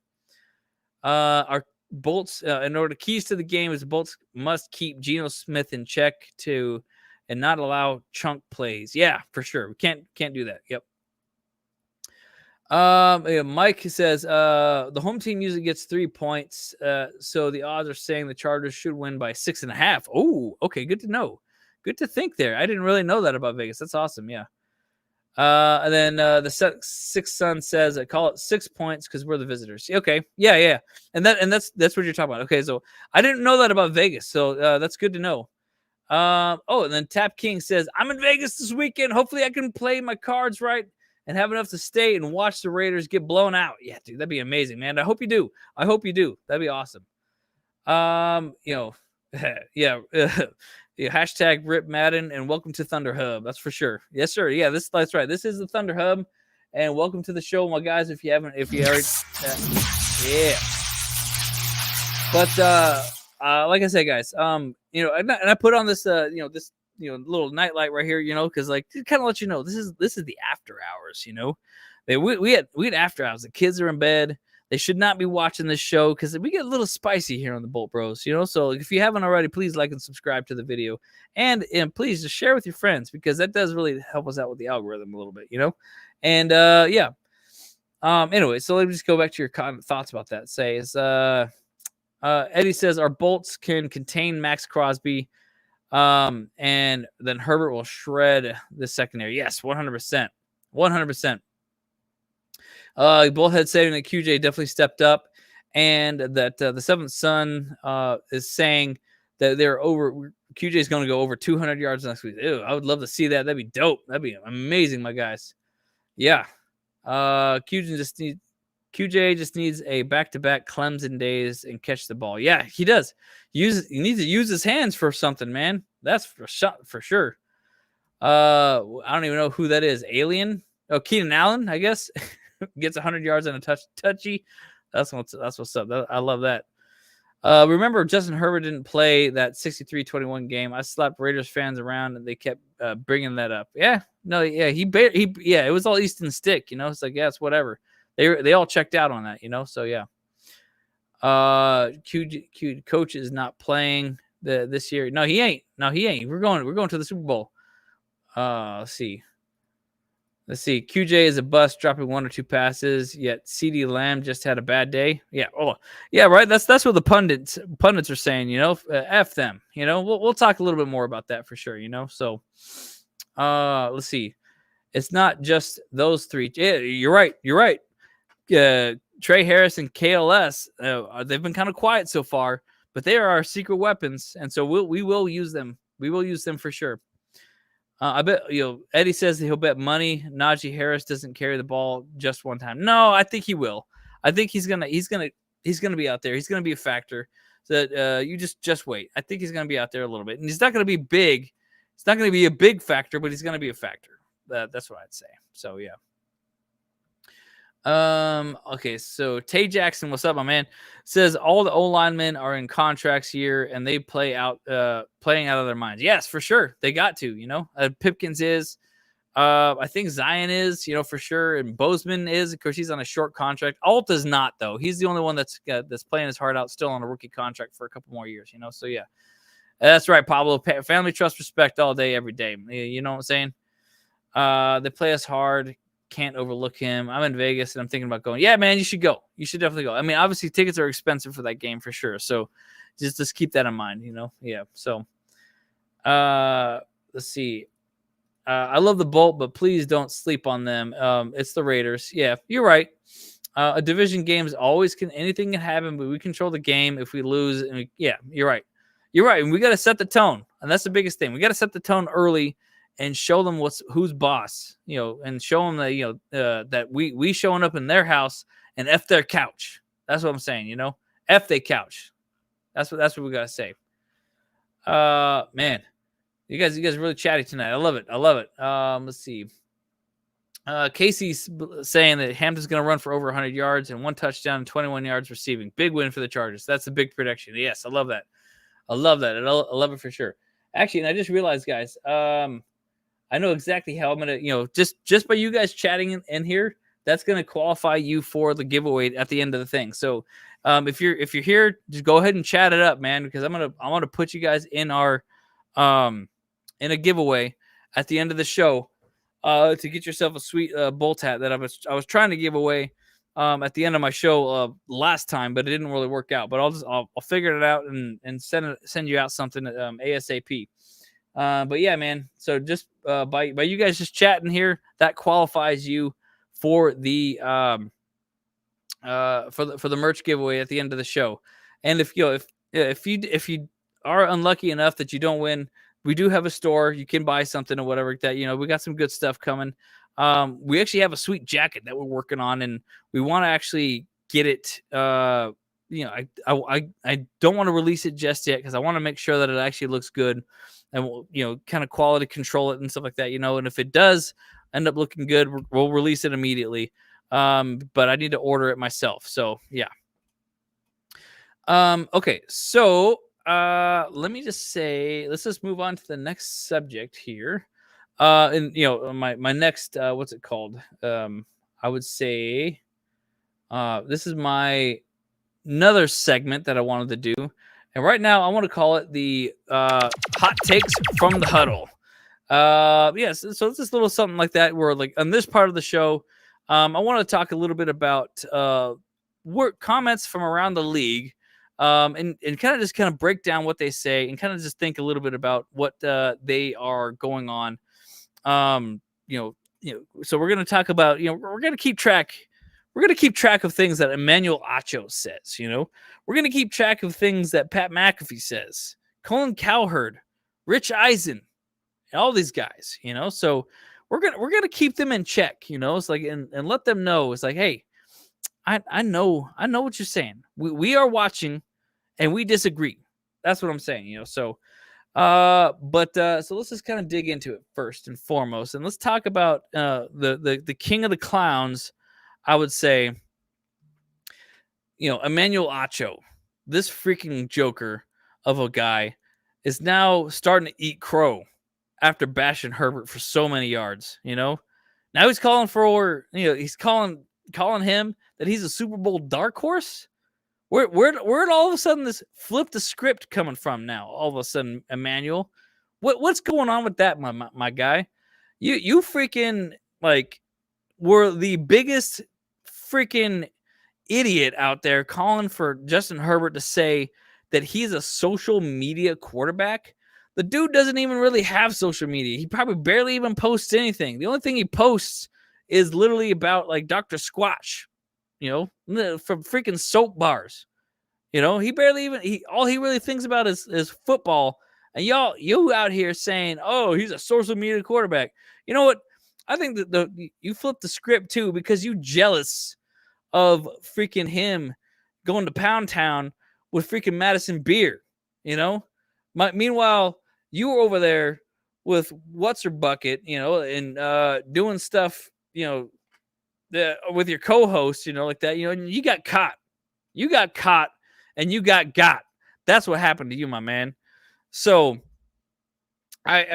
Our Bolts, in order keys to the game is Bolts must keep Geno Smith in check and not allow chunk plays. Yeah, for sure. We can't do that. Yep. Mike says the home team usually gets 3 points. So the odds are saying the Chargers should win by 6.5. Oh, okay, good to know. Good to think there. I didn't really know that about Vegas. That's awesome. Yeah. And then the Sixth Son says, "I call it 6 points because we're the visitors." Okay, yeah, and that's what you're talking about. Okay, so I didn't know that about Vegas, so that's good to know. Oh, and then Tap King says, "I'm in Vegas this weekend. Hopefully, I can play my cards right and have enough to stay and watch the Raiders get blown out." Yeah, dude, that'd be amazing, man. I hope you do. I hope you do. That'd be awesome. Yeah. Yeah, hashtag Rip Madden and welcome to Thunderhub. That's for sure. Yes, sir. Yeah, that's right. This is the Thunderhub, and welcome to the show, my guys. If you already, yeah. But like I said, guys, and I put on this, this little nightlight right here, because like to kind of let you know this is the after hours. We had after hours. The kids are in bed. They should not be watching this show because we get a little spicy here on the Bolt Bros, So if you haven't already, please like and subscribe to the video, and please just share with your friends because that does really help us out with the algorithm a little bit, And yeah. Anyway, so let me just go back to your thoughts about that. Eddie says our bolts can contain Max Crosby, and then Herbert will shred the secondary. Yes, 100%, 100%. Bullhead saying that QJ definitely stepped up, and that the Seventh Son is saying that QJ is going to go over 200 yards next week. Ew, I would love to see that. That'd be dope. That'd be amazing, my guys. Yeah. QJ just needs a back-to-back Clemson days and catch the ball. Yeah, he does. He needs to use his hands for something, man. That's for sure. I don't even know who that is. Alien? Oh, Keenan Allen, I guess. Gets 100 yards and a touchy. That's what's up. I love that. Remember, Justin Herbert didn't play that 63-21 game. I slapped Raiders fans around, and they kept bringing that up. Yeah, no, yeah, it was all Easton Stick. It's like, yeah, it's whatever. They all checked out on that. So yeah. Coach is not playing this year. No, he ain't. We're going to the Super Bowl. Let's see. QJ is a bust, dropping 1 or 2 passes. Yet CeeDee Lamb just had a bad day. Yeah. Oh, yeah. Right. That's what the pundits are saying. F them. We'll talk a little bit more about that for sure. So, let's see. It's not just those 3. Yeah, you're right. Trey Harris and KLS. They've been kind of quiet so far, but they are our secret weapons, and so we will use them. We will use them for sure. I bet Eddie says that he'll bet money Najee Harris doesn't carry the ball just one time. No, I think he will. I think he's gonna be out there. He's gonna be a factor. So you just wait. I think he's gonna be out there a little bit, and he's not gonna be big. It's not gonna be a big factor, but he's gonna be a factor. That's what I'd say. So yeah. Okay, so Tay Jackson, what's up, my man? Says all the O linemen are in contracts here and they playing out of their minds. Yes, for sure. They got to, Pipkins is, I think Zion is, for sure, and Bozeman is. Of course, he's on a short contract. Alt is not, though. He's the only one that's playing his heart out, still on a rookie contract for a couple more years. So yeah, that's right, Pablo. Family, trust, respect all day, every day. You know what I'm saying? They play us hard. Can't overlook him. I'm in Vegas and I'm thinking about going. Yeah, man, you should go. You should definitely go. I mean, obviously tickets are expensive for that game for sure. So just keep that in mind, Yeah. So let's see. I love the Bolt, but please don't sleep on them. It's the Raiders. Yeah, you're right. A division games always anything can happen, but we control the game. If we lose, yeah, you're right. You're right. And we got to set the tone. And that's the biggest thing. We got to set the tone early and show them who's boss, and show them that, that we showing up in their house and F their couch. That's what I'm saying, F their couch. That's what we got to say. Man, you guys are really chatty tonight. I love it. Let's see. Casey's saying that Hampton's going to run for over 100 yards and 1 touchdown and 21 yards receiving. Big win for the Chargers. That's a big prediction. Yes, I love that. I love it for sure. Actually, and I just realized, guys, I know exactly how I'm going to, just by you guys chatting in here, that's going to qualify you for the giveaway at the end of the thing. So if you're here, just go ahead and chat it up, man, because I want to put you guys in our in a giveaway at the end of the show. to get yourself a sweet Bolt hat that I was trying to give away at the end of my show last time, but it didn't really work out. But I'll figure it out and send you out something ASAP. But yeah, man. So just by you guys just chatting here, that qualifies you for the for the merch giveaway at the end of the show. And if you are unlucky enough that you don't win, we do have a store. You can buy something or whatever like that. We got some good stuff coming. We actually have a sweet jacket that we're working on, and we want to actually get it. I don't want to release it just yet because I want to make sure that it actually looks good, and we'll, kind of quality control it and stuff like that. And if it does end up looking good, we'll release it immediately. But I need to order it myself. So yeah. Okay. So let me just say, let's just move on to the next subject here. And my next what's it called? I would say this is my another segment that I wanted to do. And right now I want to call it the hot takes from the huddle. Yes, so it's this little something like that where like on this part of the show, I want to talk a little bit about work comments from around the league. And kind of break down what they say and kind of just think a little bit about what they are going on. So we're going to talk about, we're going to keep track. We're going to keep track of things that Emmanuel Acho says, we're going to keep track of things that Pat McAfee says, Colin Cowherd, Rich Eisen, and all these guys, so we're going to keep them in check, it's like, and let them know. It's like, hey, I know what you're saying. We are watching and we disagree. That's what I'm saying, so so let's just kind of dig into it first and foremost, and let's talk about the king of the clowns. I would say, Emmanuel Acho, this freaking joker of a guy, is now starting to eat crow after bashing Herbert for so many yards. Now he's calling for, he's calling him that he's a Super Bowl dark horse. Where'd all of a sudden this flip the script coming from now? All of a sudden, Emmanuel, what's going on with that, my guy? You freaking like were the biggest freaking idiot out there calling for Justin Herbert to say that he's a social media quarterback. The dude doesn't even really have social media. He probably barely even posts anything. The only thing he posts is literally about like Dr. Squatch, from freaking soap bars. He barely even, all he really thinks about is football. And you out here saying, oh, he's a social media quarterback. You know what? I think that you flipped the script too, because you jealous of freaking him going to Pound Town with freaking Madison Beer. Meanwhile, you were over there with What's Her Bucket, and doing stuff, with your co-host, like that, and you got caught. You got caught and you got. That's what happened to you, my man. So I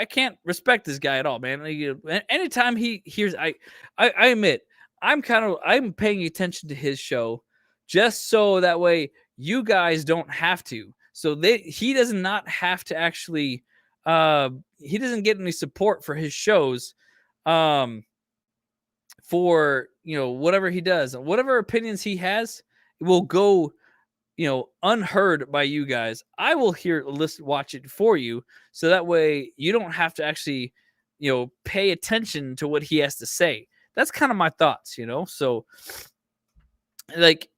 can't respect this guy at all, man. Anytime he hears, I admit I'm paying attention to his show just so that way you guys don't have to. So he does not have to actually he doesn't get any support for his shows for whatever he does, whatever opinions he has will go unheard by you guys. I will watch it for you, so that way you don't have to actually pay attention to what he has to say. That's kind of my thoughts, so like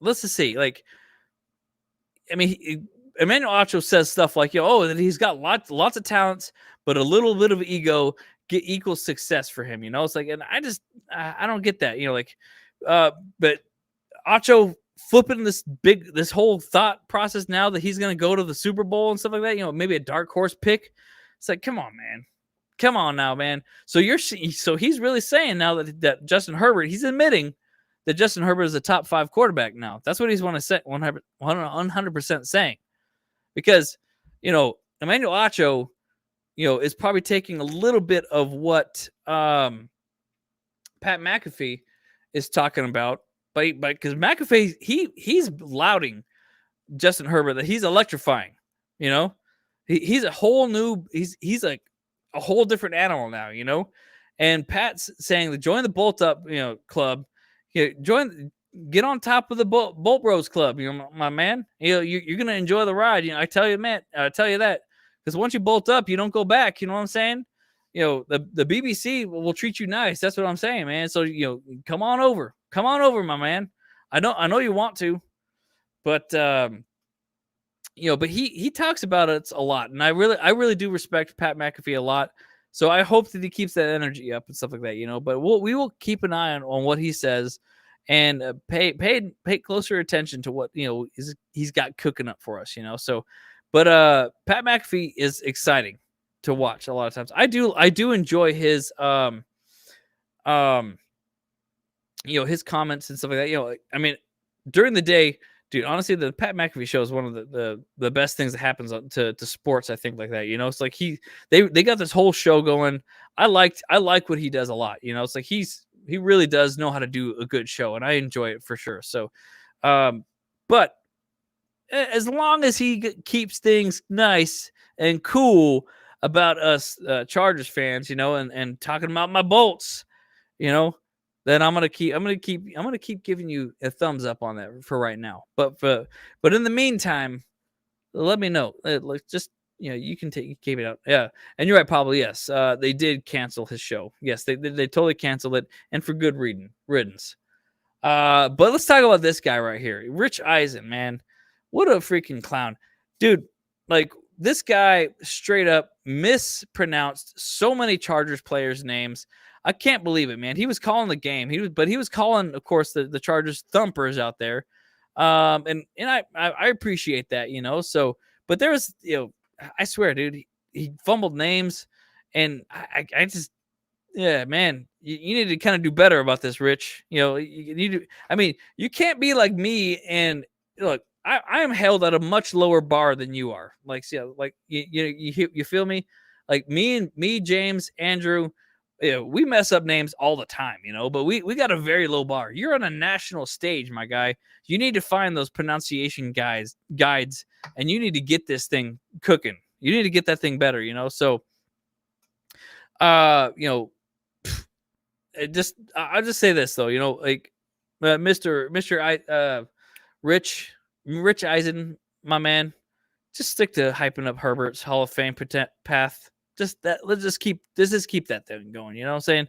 let's just see, like, I mean, Emmanuel Acho says stuff like, that he's got lots of talents, but a little bit of ego equals success for him. It's like, and I don't get that. But Acho flipping this whole thought process now that he's going to go to the Super Bowl and stuff like that. Maybe a dark horse pick. It's like, come on, man. Come on now, man. So he's really saying now that Justin Herbert, he's admitting that Justin Herbert is a top 5 quarterback now. That's what he's want to say, 100% saying. Because, Emmanuel Acho, is probably taking a little bit of what Pat McAfee is talking about. But because McAfee, he's lauding Justin Herbert that he's electrifying. He's a whole new, he's like a whole different animal now, you know. And Pat's saying to join the Bolt Up, club. Get on top of the Bolt Bros Club. My man. You're gonna enjoy the ride. I tell you, man. I tell you that, because once you bolt up, you don't go back. You know what I'm saying? The BBC will treat you nice. That's what I'm saying, man. So come on over, my man. I know you want to, but but he talks about it a lot, and I really do respect Pat McAfee a lot. So I hope that he keeps that energy up and stuff like that, But we will keep an eye on what he says, and pay closer attention to what he's got cooking up for us, So, but Pat McAfee is exciting to watch a lot of times. I do enjoy his his comments and stuff like that. I mean, during the day, dude, honestly, the Pat McAfee show is one of the best things that happens to sports. I think like that. It's like they got this whole show going. I like what he does a lot. It's like he really does know how to do a good show, and I enjoy it for sure. So, but as long as he keeps things nice and cool about us Chargers fans, and talking about my Bolts, then I'm gonna keep giving you a thumbs up on that for right now. But in the meantime, let me know. Just you can keep it out. Yeah, and you're right, Pablo. Yes, they did cancel his show. Yes, they totally canceled it, and for good riddance. But let's talk about this guy right here, Rich Eisen. Man, what a freaking clown, dude! Like, this guy straight up mispronounced so many Chargers players' names. I can't believe it, man. He was calling the game. He was calling, of course, the Chargers thumpers out there. And I appreciate that, So, but there was, I swear, dude, he fumbled names, and I just, yeah, man, you need to kind of do better about this, Rich. You need to. I mean, you can't be like me. And look, I am held at a much lower bar than you are. Like, see, like you feel me? Like me, James, Andrew. We mess up names all the time, but we got a very low bar. You're on a national stage, my guy. You need to find those pronunciation guides, and you need to get this thing cooking. You need to get that thing better, So, I'll just say this though, like Mr. Rich Eisen, my man, just stick to hyping up Herbert's Hall of Fame path. Let's just keep that thing going. You know what I'm saying?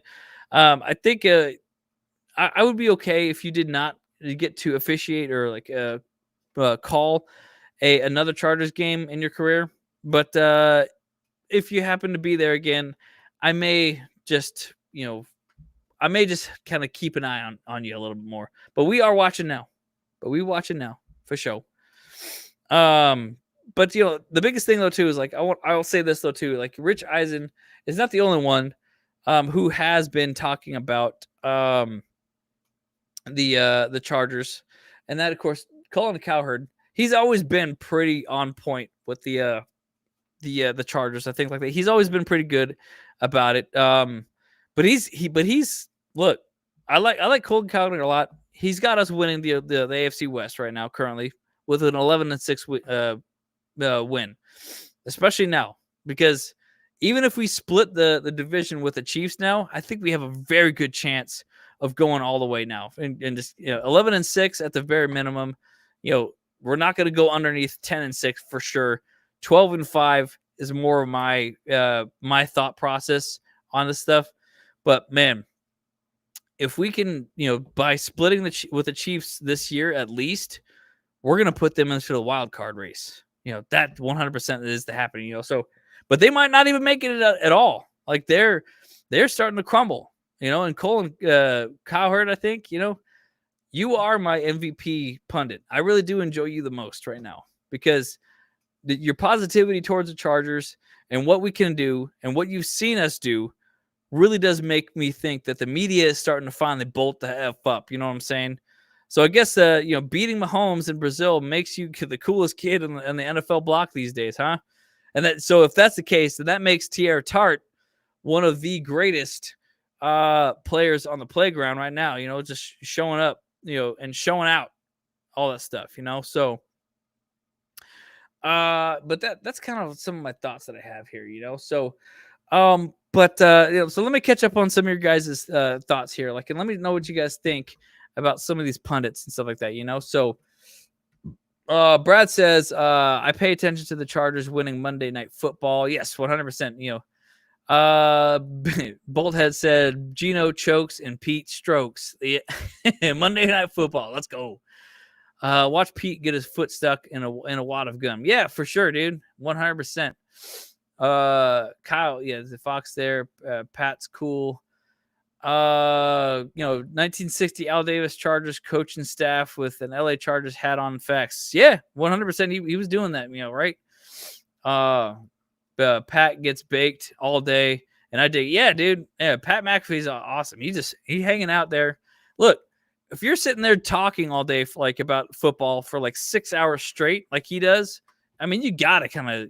I think I would be okay if you did not get to officiate or like call another Chargers game in your career. But if you happen to be there again, I may just kind of keep an eye on you a little bit more. But we are watching now. For sure. But the biggest thing though too is like I'll say this though too, like Rich Eisen is not the only one who has been talking about the Chargers, and that of course Colin Cowherd. He's always been pretty on point with the Chargers. I think like that. He's always been pretty good about it. But he's look, I like Colin Cowherd a lot. He's got us winning the AFC West right now currently with an 11-6 win, especially now, because even if we split the division with the Chiefs now, I think we have a very good chance of going all the way now, and just 11-6 at the very minimum. We're not going to go underneath 10-6 for sure. 12-5 is more of my my thought process on this stuff. But man, if we can, by splitting with the Chiefs this year at least, we're going to put them into the wild card race. That 100% is to happen, So, but they might not even make it at all. Like they're starting to crumble, and Colin Cowherd, I think, you are my MVP pundit. I really do enjoy you the most right now because your positivity towards the Chargers and what we can do and what you've seen us do really does make me think that the media is starting to finally bolt the F up. You know what I'm saying? So I guess, beating Mahomes in Brazil makes you the coolest kid in the NFL block these days, huh? And so if that's the case, then that makes Teair Tart one of the greatest players on the playground right now, just showing up, and showing out all that stuff, So, but that's kind of some of my thoughts that I have here, So, But so let me catch up on some of your guys' thoughts here. Like, and let me know what you guys think about some of these pundits and stuff like that. So Brad says, I pay attention to the Chargers winning Monday Night Football. Yes, 100%. Bolthead said Gino chokes and Pete strokes. Yeah. Monday Night Football. Let's go. Watch Pete get his foot stuck in a wad of gum. Yeah, for sure, dude. 100%. Kyle, yeah, the Fox there. Pat's cool. 1960 Al Davis Chargers coaching staff with an LA Chargers hat on. Facts. Yeah, 100%. He was doing that, right? Pat gets baked all day, and I dig. Yeah, dude. Yeah, Pat McAfee's awesome. He hanging out there. Look, if you're sitting there talking all day about football for 6 hours straight, like he does, I mean, you gotta kind of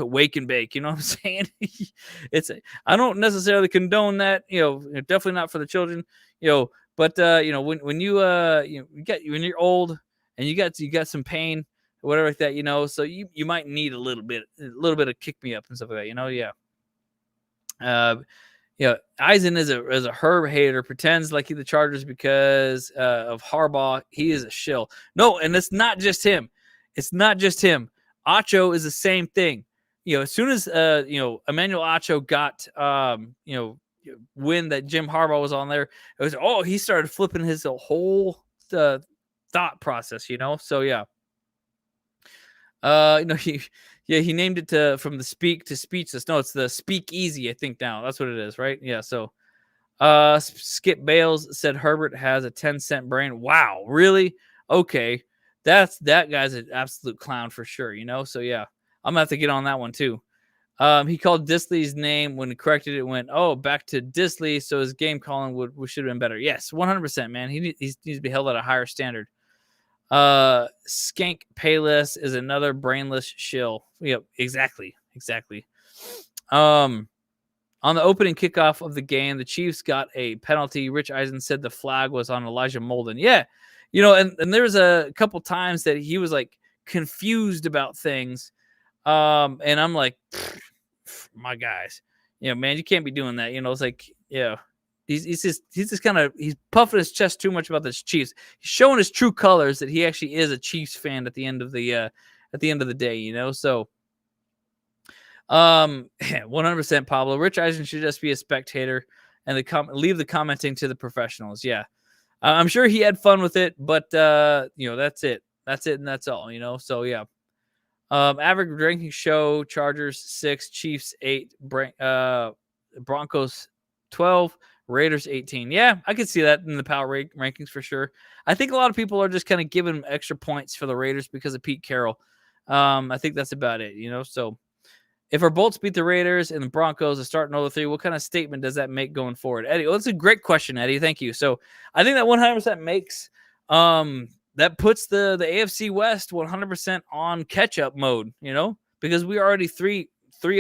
wake and bake. You know what I'm saying? I don't necessarily condone that. Definitely not for the children. But when you're old and you got some pain, whatever like that, so you might need a little bit of kick me up and stuff like that. Yeah. Eisen is a Herb hater, pretends like he's the Chargers because of Harbaugh. He is a shill. No, and it's not just him. Acho is the same thing. As soon as Emmanuel Acho got wind that Jim Harbaugh was on there, it was he started flipping his whole thought process. So yeah. He named it from the speak to speechless. No, it's the speak easy, I think now. That's what it is, right? Yeah, so Skip Bales said Herbert has a 10-cent brain. Wow, really? Okay. That guy's an absolute clown for sure, So yeah, I'm gonna have to get on that one too. He called Disley's name when he corrected it. Went back to Disley, so his game calling should have been better. Yes, 100%, man. He needs to be held at a higher standard. Skank Payless is another brainless shill. Yep, exactly. On the opening kickoff of the game, the Chiefs got a penalty. Rich Eisen said the flag was on Elijah Molden. Yeah, and there was a couple times that he was confused about things. And I'm like, my guys, man, you can't be doing that. It's he's just kind of, he's puffing his chest too much about the Chiefs. He's showing his true colors that he actually is a Chiefs fan at the end of the day. So 100% Pablo. Rich Eisen should just be a spectator and leave the commenting to the professionals. Yeah. I'm sure he had fun with it, but that's it. And that's all, So yeah. Average ranking show: Chargers 6, Chiefs 8, Broncos 12, Raiders 18. Yeah, I could see that in the power rankings for sure. I think a lot of people are just kind of giving extra points for the Raiders because of Pete Carroll. I think that's about it, So if our Bolts beat the Raiders and the Broncos to start 0-3, what kind of statement does that make going forward? Eddie, well, that's a great question, Eddie. Thank you. So I think that 100% makes that puts the AFC West 100% on catch-up mode, because we are already three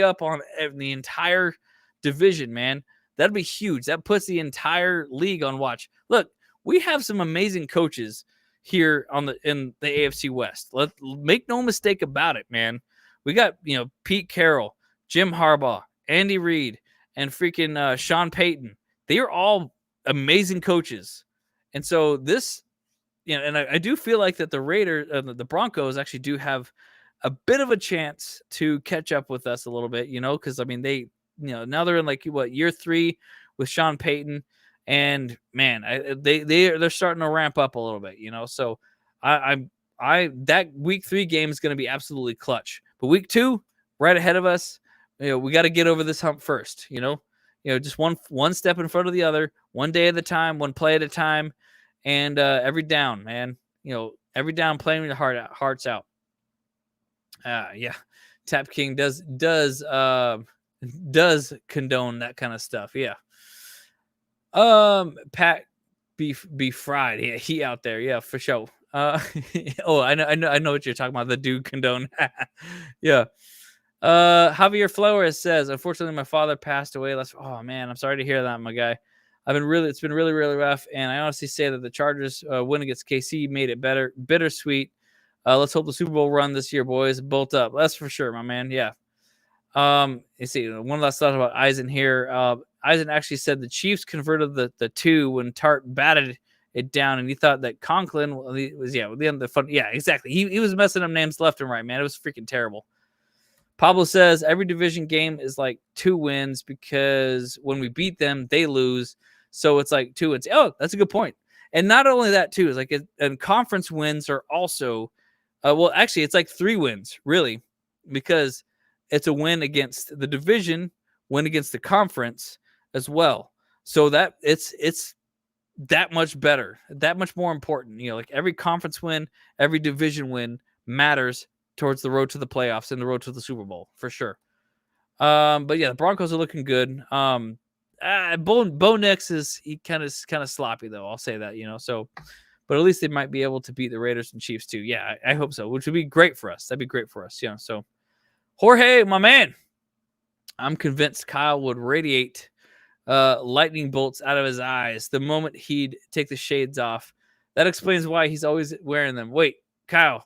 up on the entire division, man. That'd be huge. That puts the entire league on watch. Look, we have some amazing coaches here in the AFC West. Let make no mistake about it, man. We got, Pete Carroll, Jim Harbaugh, Andy Reid, and freaking Sean Payton. They are all amazing coaches. And so this, and I do feel like that the Broncos actually do have a bit of a chance to catch up with us a little bit, because I mean, they, now they're in year 3 with Sean Payton, and man, they're starting to ramp up a little bit, So that week 3 game is going to be absolutely clutch. But week 2, right ahead of us, we got to get over this hump first, just one step in front of the other, one day at a time, one play at a time, and every down, man, every down playing your hearts out. Yeah, Tap King does condone that kind of stuff. Yeah. Pat be fried. Yeah, he out there. Yeah, for sure. I know what you're talking about. The dude condone. Yeah. Javier Flores says, unfortunately, my father passed away. Oh man, I'm sorry to hear that, my guy. It's been really, really rough. And I honestly say that the Chargers win against KC made it bittersweet. Let's hope the Super Bowl run this year, boys. Bolt up. That's for sure, my man. Yeah. You see, one last thought about Eisen here. Eisen actually said the Chiefs converted the 2 when Tart batted it down, and he thought that Conklin was the end of the fun. Yeah, exactly. He was messing up names left and right, man. It was freaking terrible. Pablo says every division game is like 2 wins because when we beat them, they lose. So it's like 2 wins. Oh, that's a good point. And not only that, too, is like and conference wins are also, well, actually, it's like 3 wins, really, because it's a win against the division, win against the conference as well. So that it's that much better, that much more important. Like every conference win, every division win matters towards the road to the playoffs and the road to the Super Bowl for sure. But yeah, the Broncos are looking good. Bo Nix is kind of sloppy though. I'll say that, so, but at least they might be able to beat the Raiders and Chiefs too. Yeah, I hope so, which would be great for us. That'd be great for us. So Jorge, my man, I'm convinced Kyle would radiate lightning bolts out of his eyes the moment he'd take the shades off. That explains why he's always wearing them. Wait, Kyle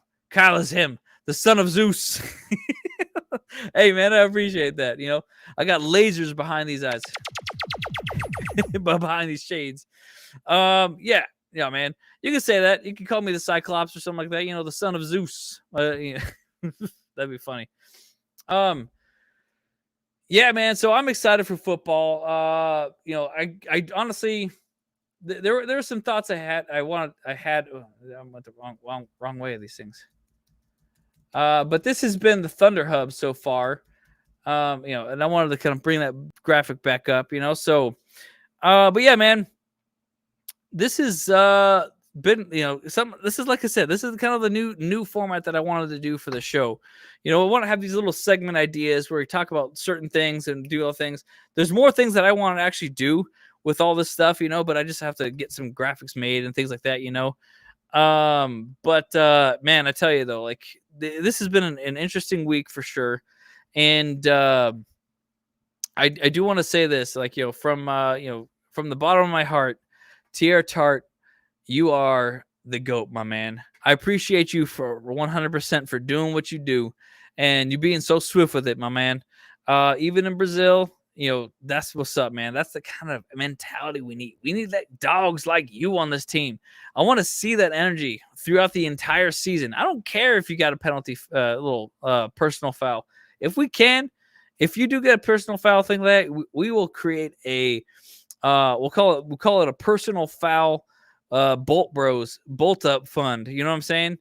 is him, the son of Zeus. Hey, man, I appreciate that. I got lasers behind these eyes, behind these shades. Yeah, man. You can say that. You can call me the Cyclops or something like that. The son of Zeus. That'd be funny. Yeah, man. So I'm excited for football. I honestly, there were some thoughts I had. I went the wrong way of these things. But this has been the Thunderhub so far. And I wanted to kind of bring that graphic back up, so, but yeah, man, this has been, this is, like I said, this is kind of the new format that I wanted to do for the show. I want to have these little segment ideas where we talk about certain things and do other things. There's more things that I want to actually do with all this stuff, but I just have to get some graphics made and things like that, but man, I tell you though, like this has been an interesting week for sure. And I do want to say this, like, from the bottom of my heart, Teair Tart, you are the GOAT, my man. I appreciate you for 100% for doing what you do and you being so swift with it, my man. Even in Brazil, that's what's up, man. That's the kind of mentality we need. We need that dogs like you on this team. I want to see that energy throughout the entire season. I don't care if you got a penalty, little personal foul. If you do get a personal foul thing like that, we will create a, we'll call it a personal foul bolt up fund. You know what I'm saying?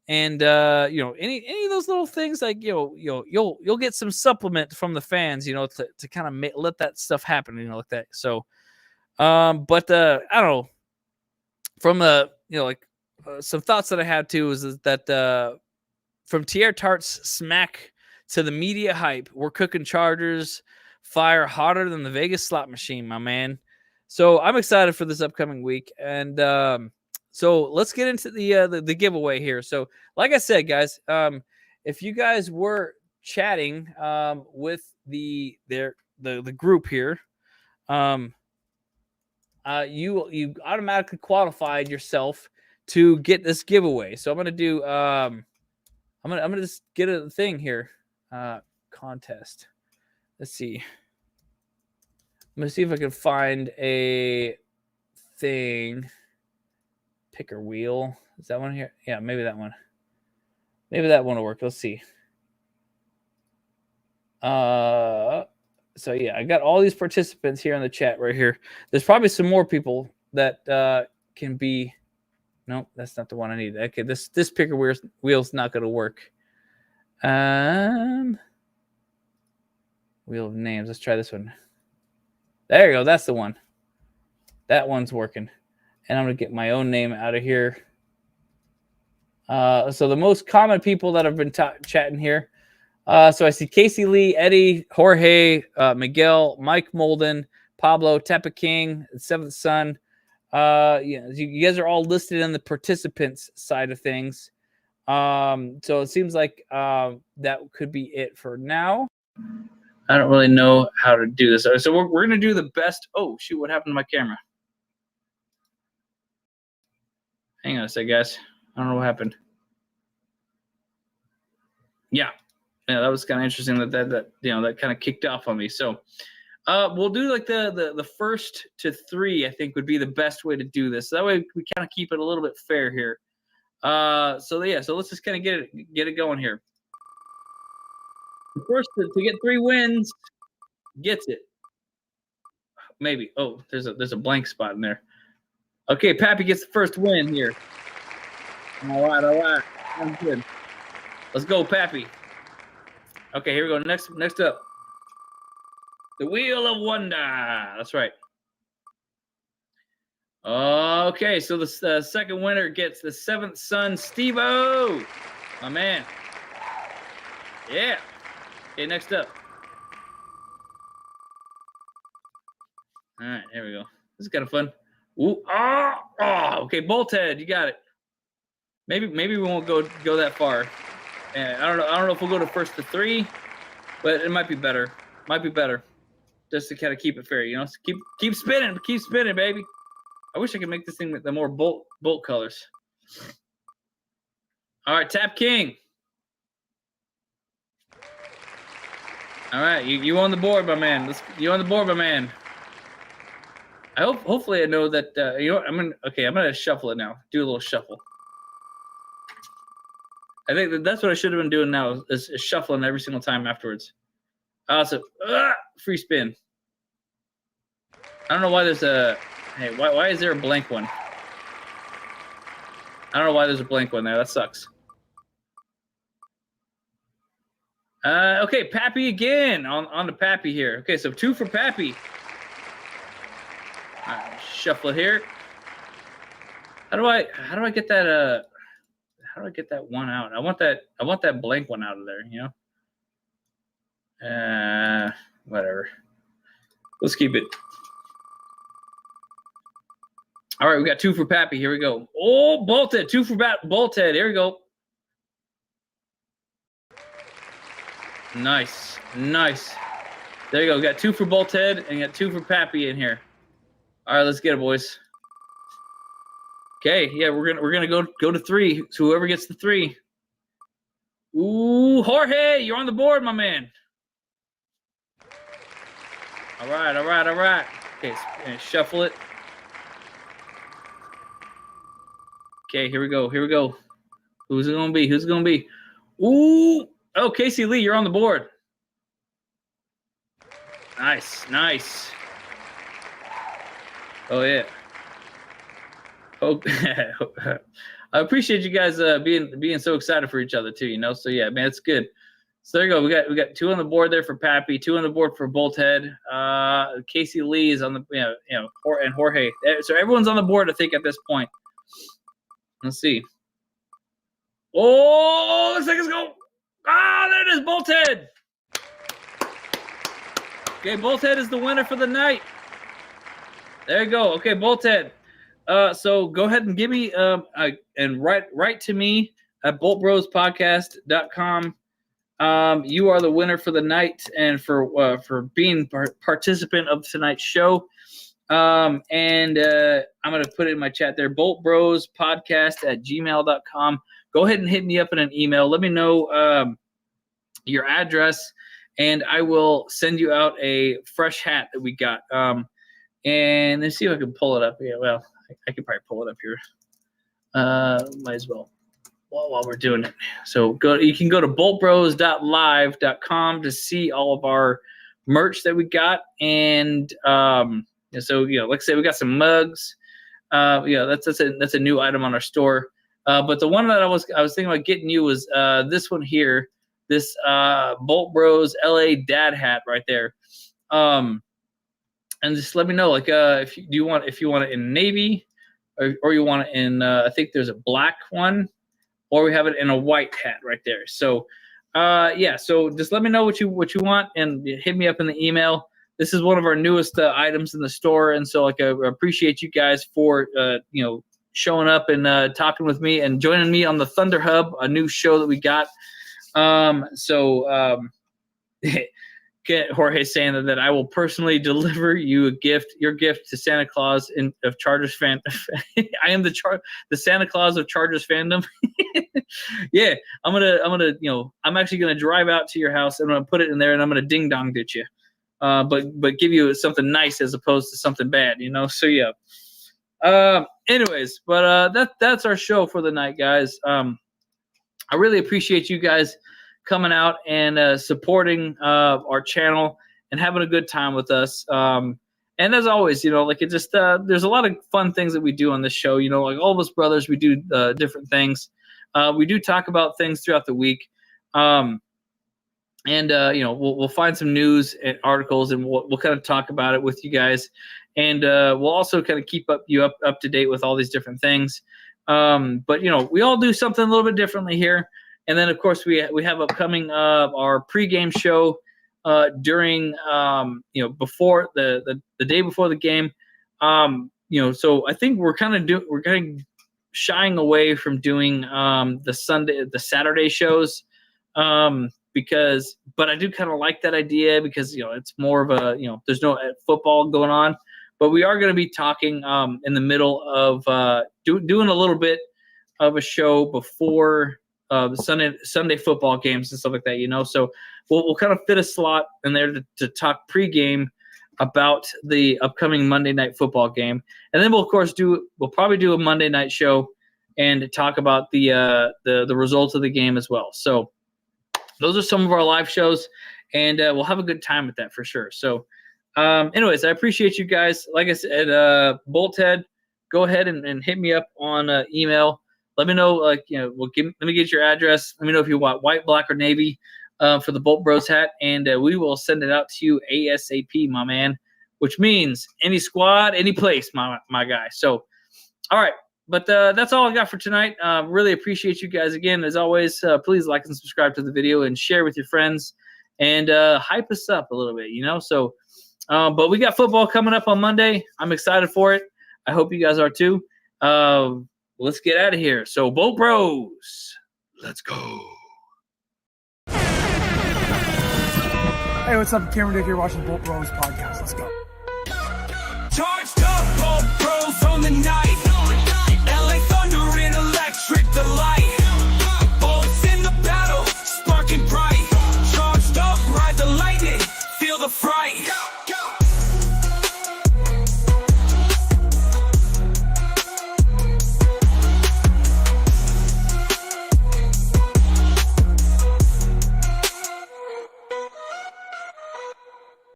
And any of those little things, like you'll get some supplement from the fans, to kind of let that stuff happen, like that. So, but I don't know. From some thoughts that I had too is that from Teair Tart's smack to the media hype, we're cooking Chargers fire hotter than the Vegas slot machine, my man. So I'm excited for this upcoming week, and so let's get into the giveaway here. So, like I said, guys, if you guys were chatting with the group here, you automatically qualified yourself to get this giveaway. So I'm gonna do I'm gonna just get a thing here. Contest. Let's see. I'm gonna see if I can find a thing. Picker wheel. Is that one here? Yeah, maybe that one. Maybe that one will work. Let's see. So yeah, I got all these participants here in the chat right here. There's probably some more people that can be. Nope, that's not the one I need. Okay, this picker wheel's not gonna work. Wheel of names. Let's try this one. There you go. That's the one. That one's working. And I'm going to get my own name out of here. So the most common people that have been chatting here. So I see Casey Lee, Eddie, Jorge, Miguel, Mike Molden, Pablo, Tepa King, Seventh Son. You guys are all listed in the participants side of things. So it seems like that could be it for now. I don't really know how to do this. So we're going to do the best. Oh, shoot. What happened to my camera? Hang on a sec, guys. I don't know what happened. Yeah. yeah, that was kind of interesting that kind of kicked off on me. So we'll do like the first to 3, I think would be the best way to do this. So that way we kind of keep it a little bit fair here. So let's just kind of get it going here. The first to get 3 wins gets it. Maybe. Oh, there's a blank spot in there. Okay, Pappy gets the first win here. All right. I'm good. Let's go, Pappy. Okay, here we go. Next up. The Wheel of Wonder. That's right. Okay, so the second winner gets the 7th son, Steve-O. My man. Yeah. Okay, next up. All right, here we go. This is kind of fun. Ooh, okay, Bolthead, you got it. Maybe we won't go that far. I don't know if we'll go to first to 3, but it might be better. Just to kind of keep it fair, you know. So keep spinning, baby. I wish I could make this thing with the more bolt colors. All right, Tap King. All right, you on the board, my man. You on the board, my man. Hopefully I know that you know what, I'm gonna shuffle it now. Do a little shuffle. I think that's what I should have been doing now is shuffling every single time afterwards. So free spin. I don't know why there's why is there a blank one? I don't know why there's a blank one there. That sucks. Okay, Pappy again on the Pappy here. Okay, so 2 for Pappy. All right, shuffle it here. How do I get that how do I get that one out? I want that blank one out of there, you know? Whatever. Let's keep it. All right, we got 2 for Pappy. Here we go. Oh, Bolthead. 2 for Bolthead. Here we go. Nice. There you go. We got 2 for Bolthead and you got 2 for Pappy in here. All right, let's get it, boys. Okay, yeah, we're gonna go to 3. So whoever gets the 3. Ooh, Jorge, you're on the board, my man. All right. Okay, shuffle it. Okay, here we go. Who's it gonna be? Ooh, oh, Casey Lee, you're on the board. Nice. Oh yeah. Oh, I appreciate you guys being so excited for each other too. You know, so yeah, man, it's good. So there you go. We got 2 on the board there for Pappy, 2 on the board for Bolthead. Casey Lee is on the and Jorge. So everyone's on the board, I think, at this point. Let's see. Oh, looks like it's going. There it is, Bolthead. Okay, Bolthead is the winner for the night. There you go. Okay, Bolthead. So go ahead and give me and write to me at boltbrospodcast.com. You are the winner for the night and for being participant of tonight's show. I'm going to put it in my chat there, boltbrospodcast@gmail.com. Go ahead and hit me up in an email. Let me know your address, and I will send you out a fresh hat that we got. And let's see if I can pull it up. Yeah, well, I could probably pull it up here. Might as well while we're doing it. So you can go to boltbros.live.com to see all of our merch that we got. And so, like I said, we got some mugs. That's a new item on our store. But the one that I was thinking about getting you was this one here, this Bolt Bros LA Dad hat right there. And just let me know, like, if you want it in navy, or you want it in, I think there's a black one, or we have it in a white hat right there. So, so just let me know what you want, and hit me up in the email. This is one of our newest items in the store, and so like I appreciate you guys for showing up and talking with me and joining me on the Thunderhub, a new show that we got. get Jorge saying that I will personally deliver you your gift to Santa Claus of Chargers fan. I am the Santa Claus of Chargers fandom. Yeah, I'm actually gonna drive out to your house and I'm gonna put it in there and I'm gonna ding dong ditch you, but give you something nice as opposed to something bad, So yeah. Anyways, but that's our show for the night, guys. I really appreciate you guys coming out and supporting our channel and having a good time with us. And as always, it just there's a lot of fun things that we do on this show. Like all of us brothers, we do different things. We do talk about things throughout the week. And we'll find some news and articles, and we'll kind of talk about it with you guys. And we'll also kind of keep you up to date with all these different things. But we all do something a little bit differently here. And then, of course, we have upcoming our pregame show during before the day before the game. So I think we're kind of shying away from doing the Saturday shows but I do kind of like that idea because it's more of a there's no football going on. But we are going to be talking in the middle of doing a little bit of a show before the Sunday football games and stuff like that, So we'll kind of fit a slot in there to talk pregame about the upcoming Monday night football game, and then we'll probably do a Monday night show and talk about the results of the game as well. So those are some of our live shows, and we'll have a good time with that for sure. So. Anyways, I appreciate you guys. Like I said, Bolthead, go ahead and hit me up on email. Let me know, let me get your address. Let me know if you want white, black, or navy for the Bolt Bros hat, and we will send it out to you ASAP, my man. Which means any squad, any place, my guy. So, all right, but that's all I got for tonight. Really appreciate you guys again. As always, please like and subscribe to the video and share with your friends, and hype us up a little bit, So. But we got football coming up on Monday. I'm excited for it. I hope you guys are too. Let's get out of here. So, Bolt Bros, let's go. Hey, what's up? Cameron Dick here watching Bolt Bros podcast. Let's go. Charged up, Bolt Bros on the night.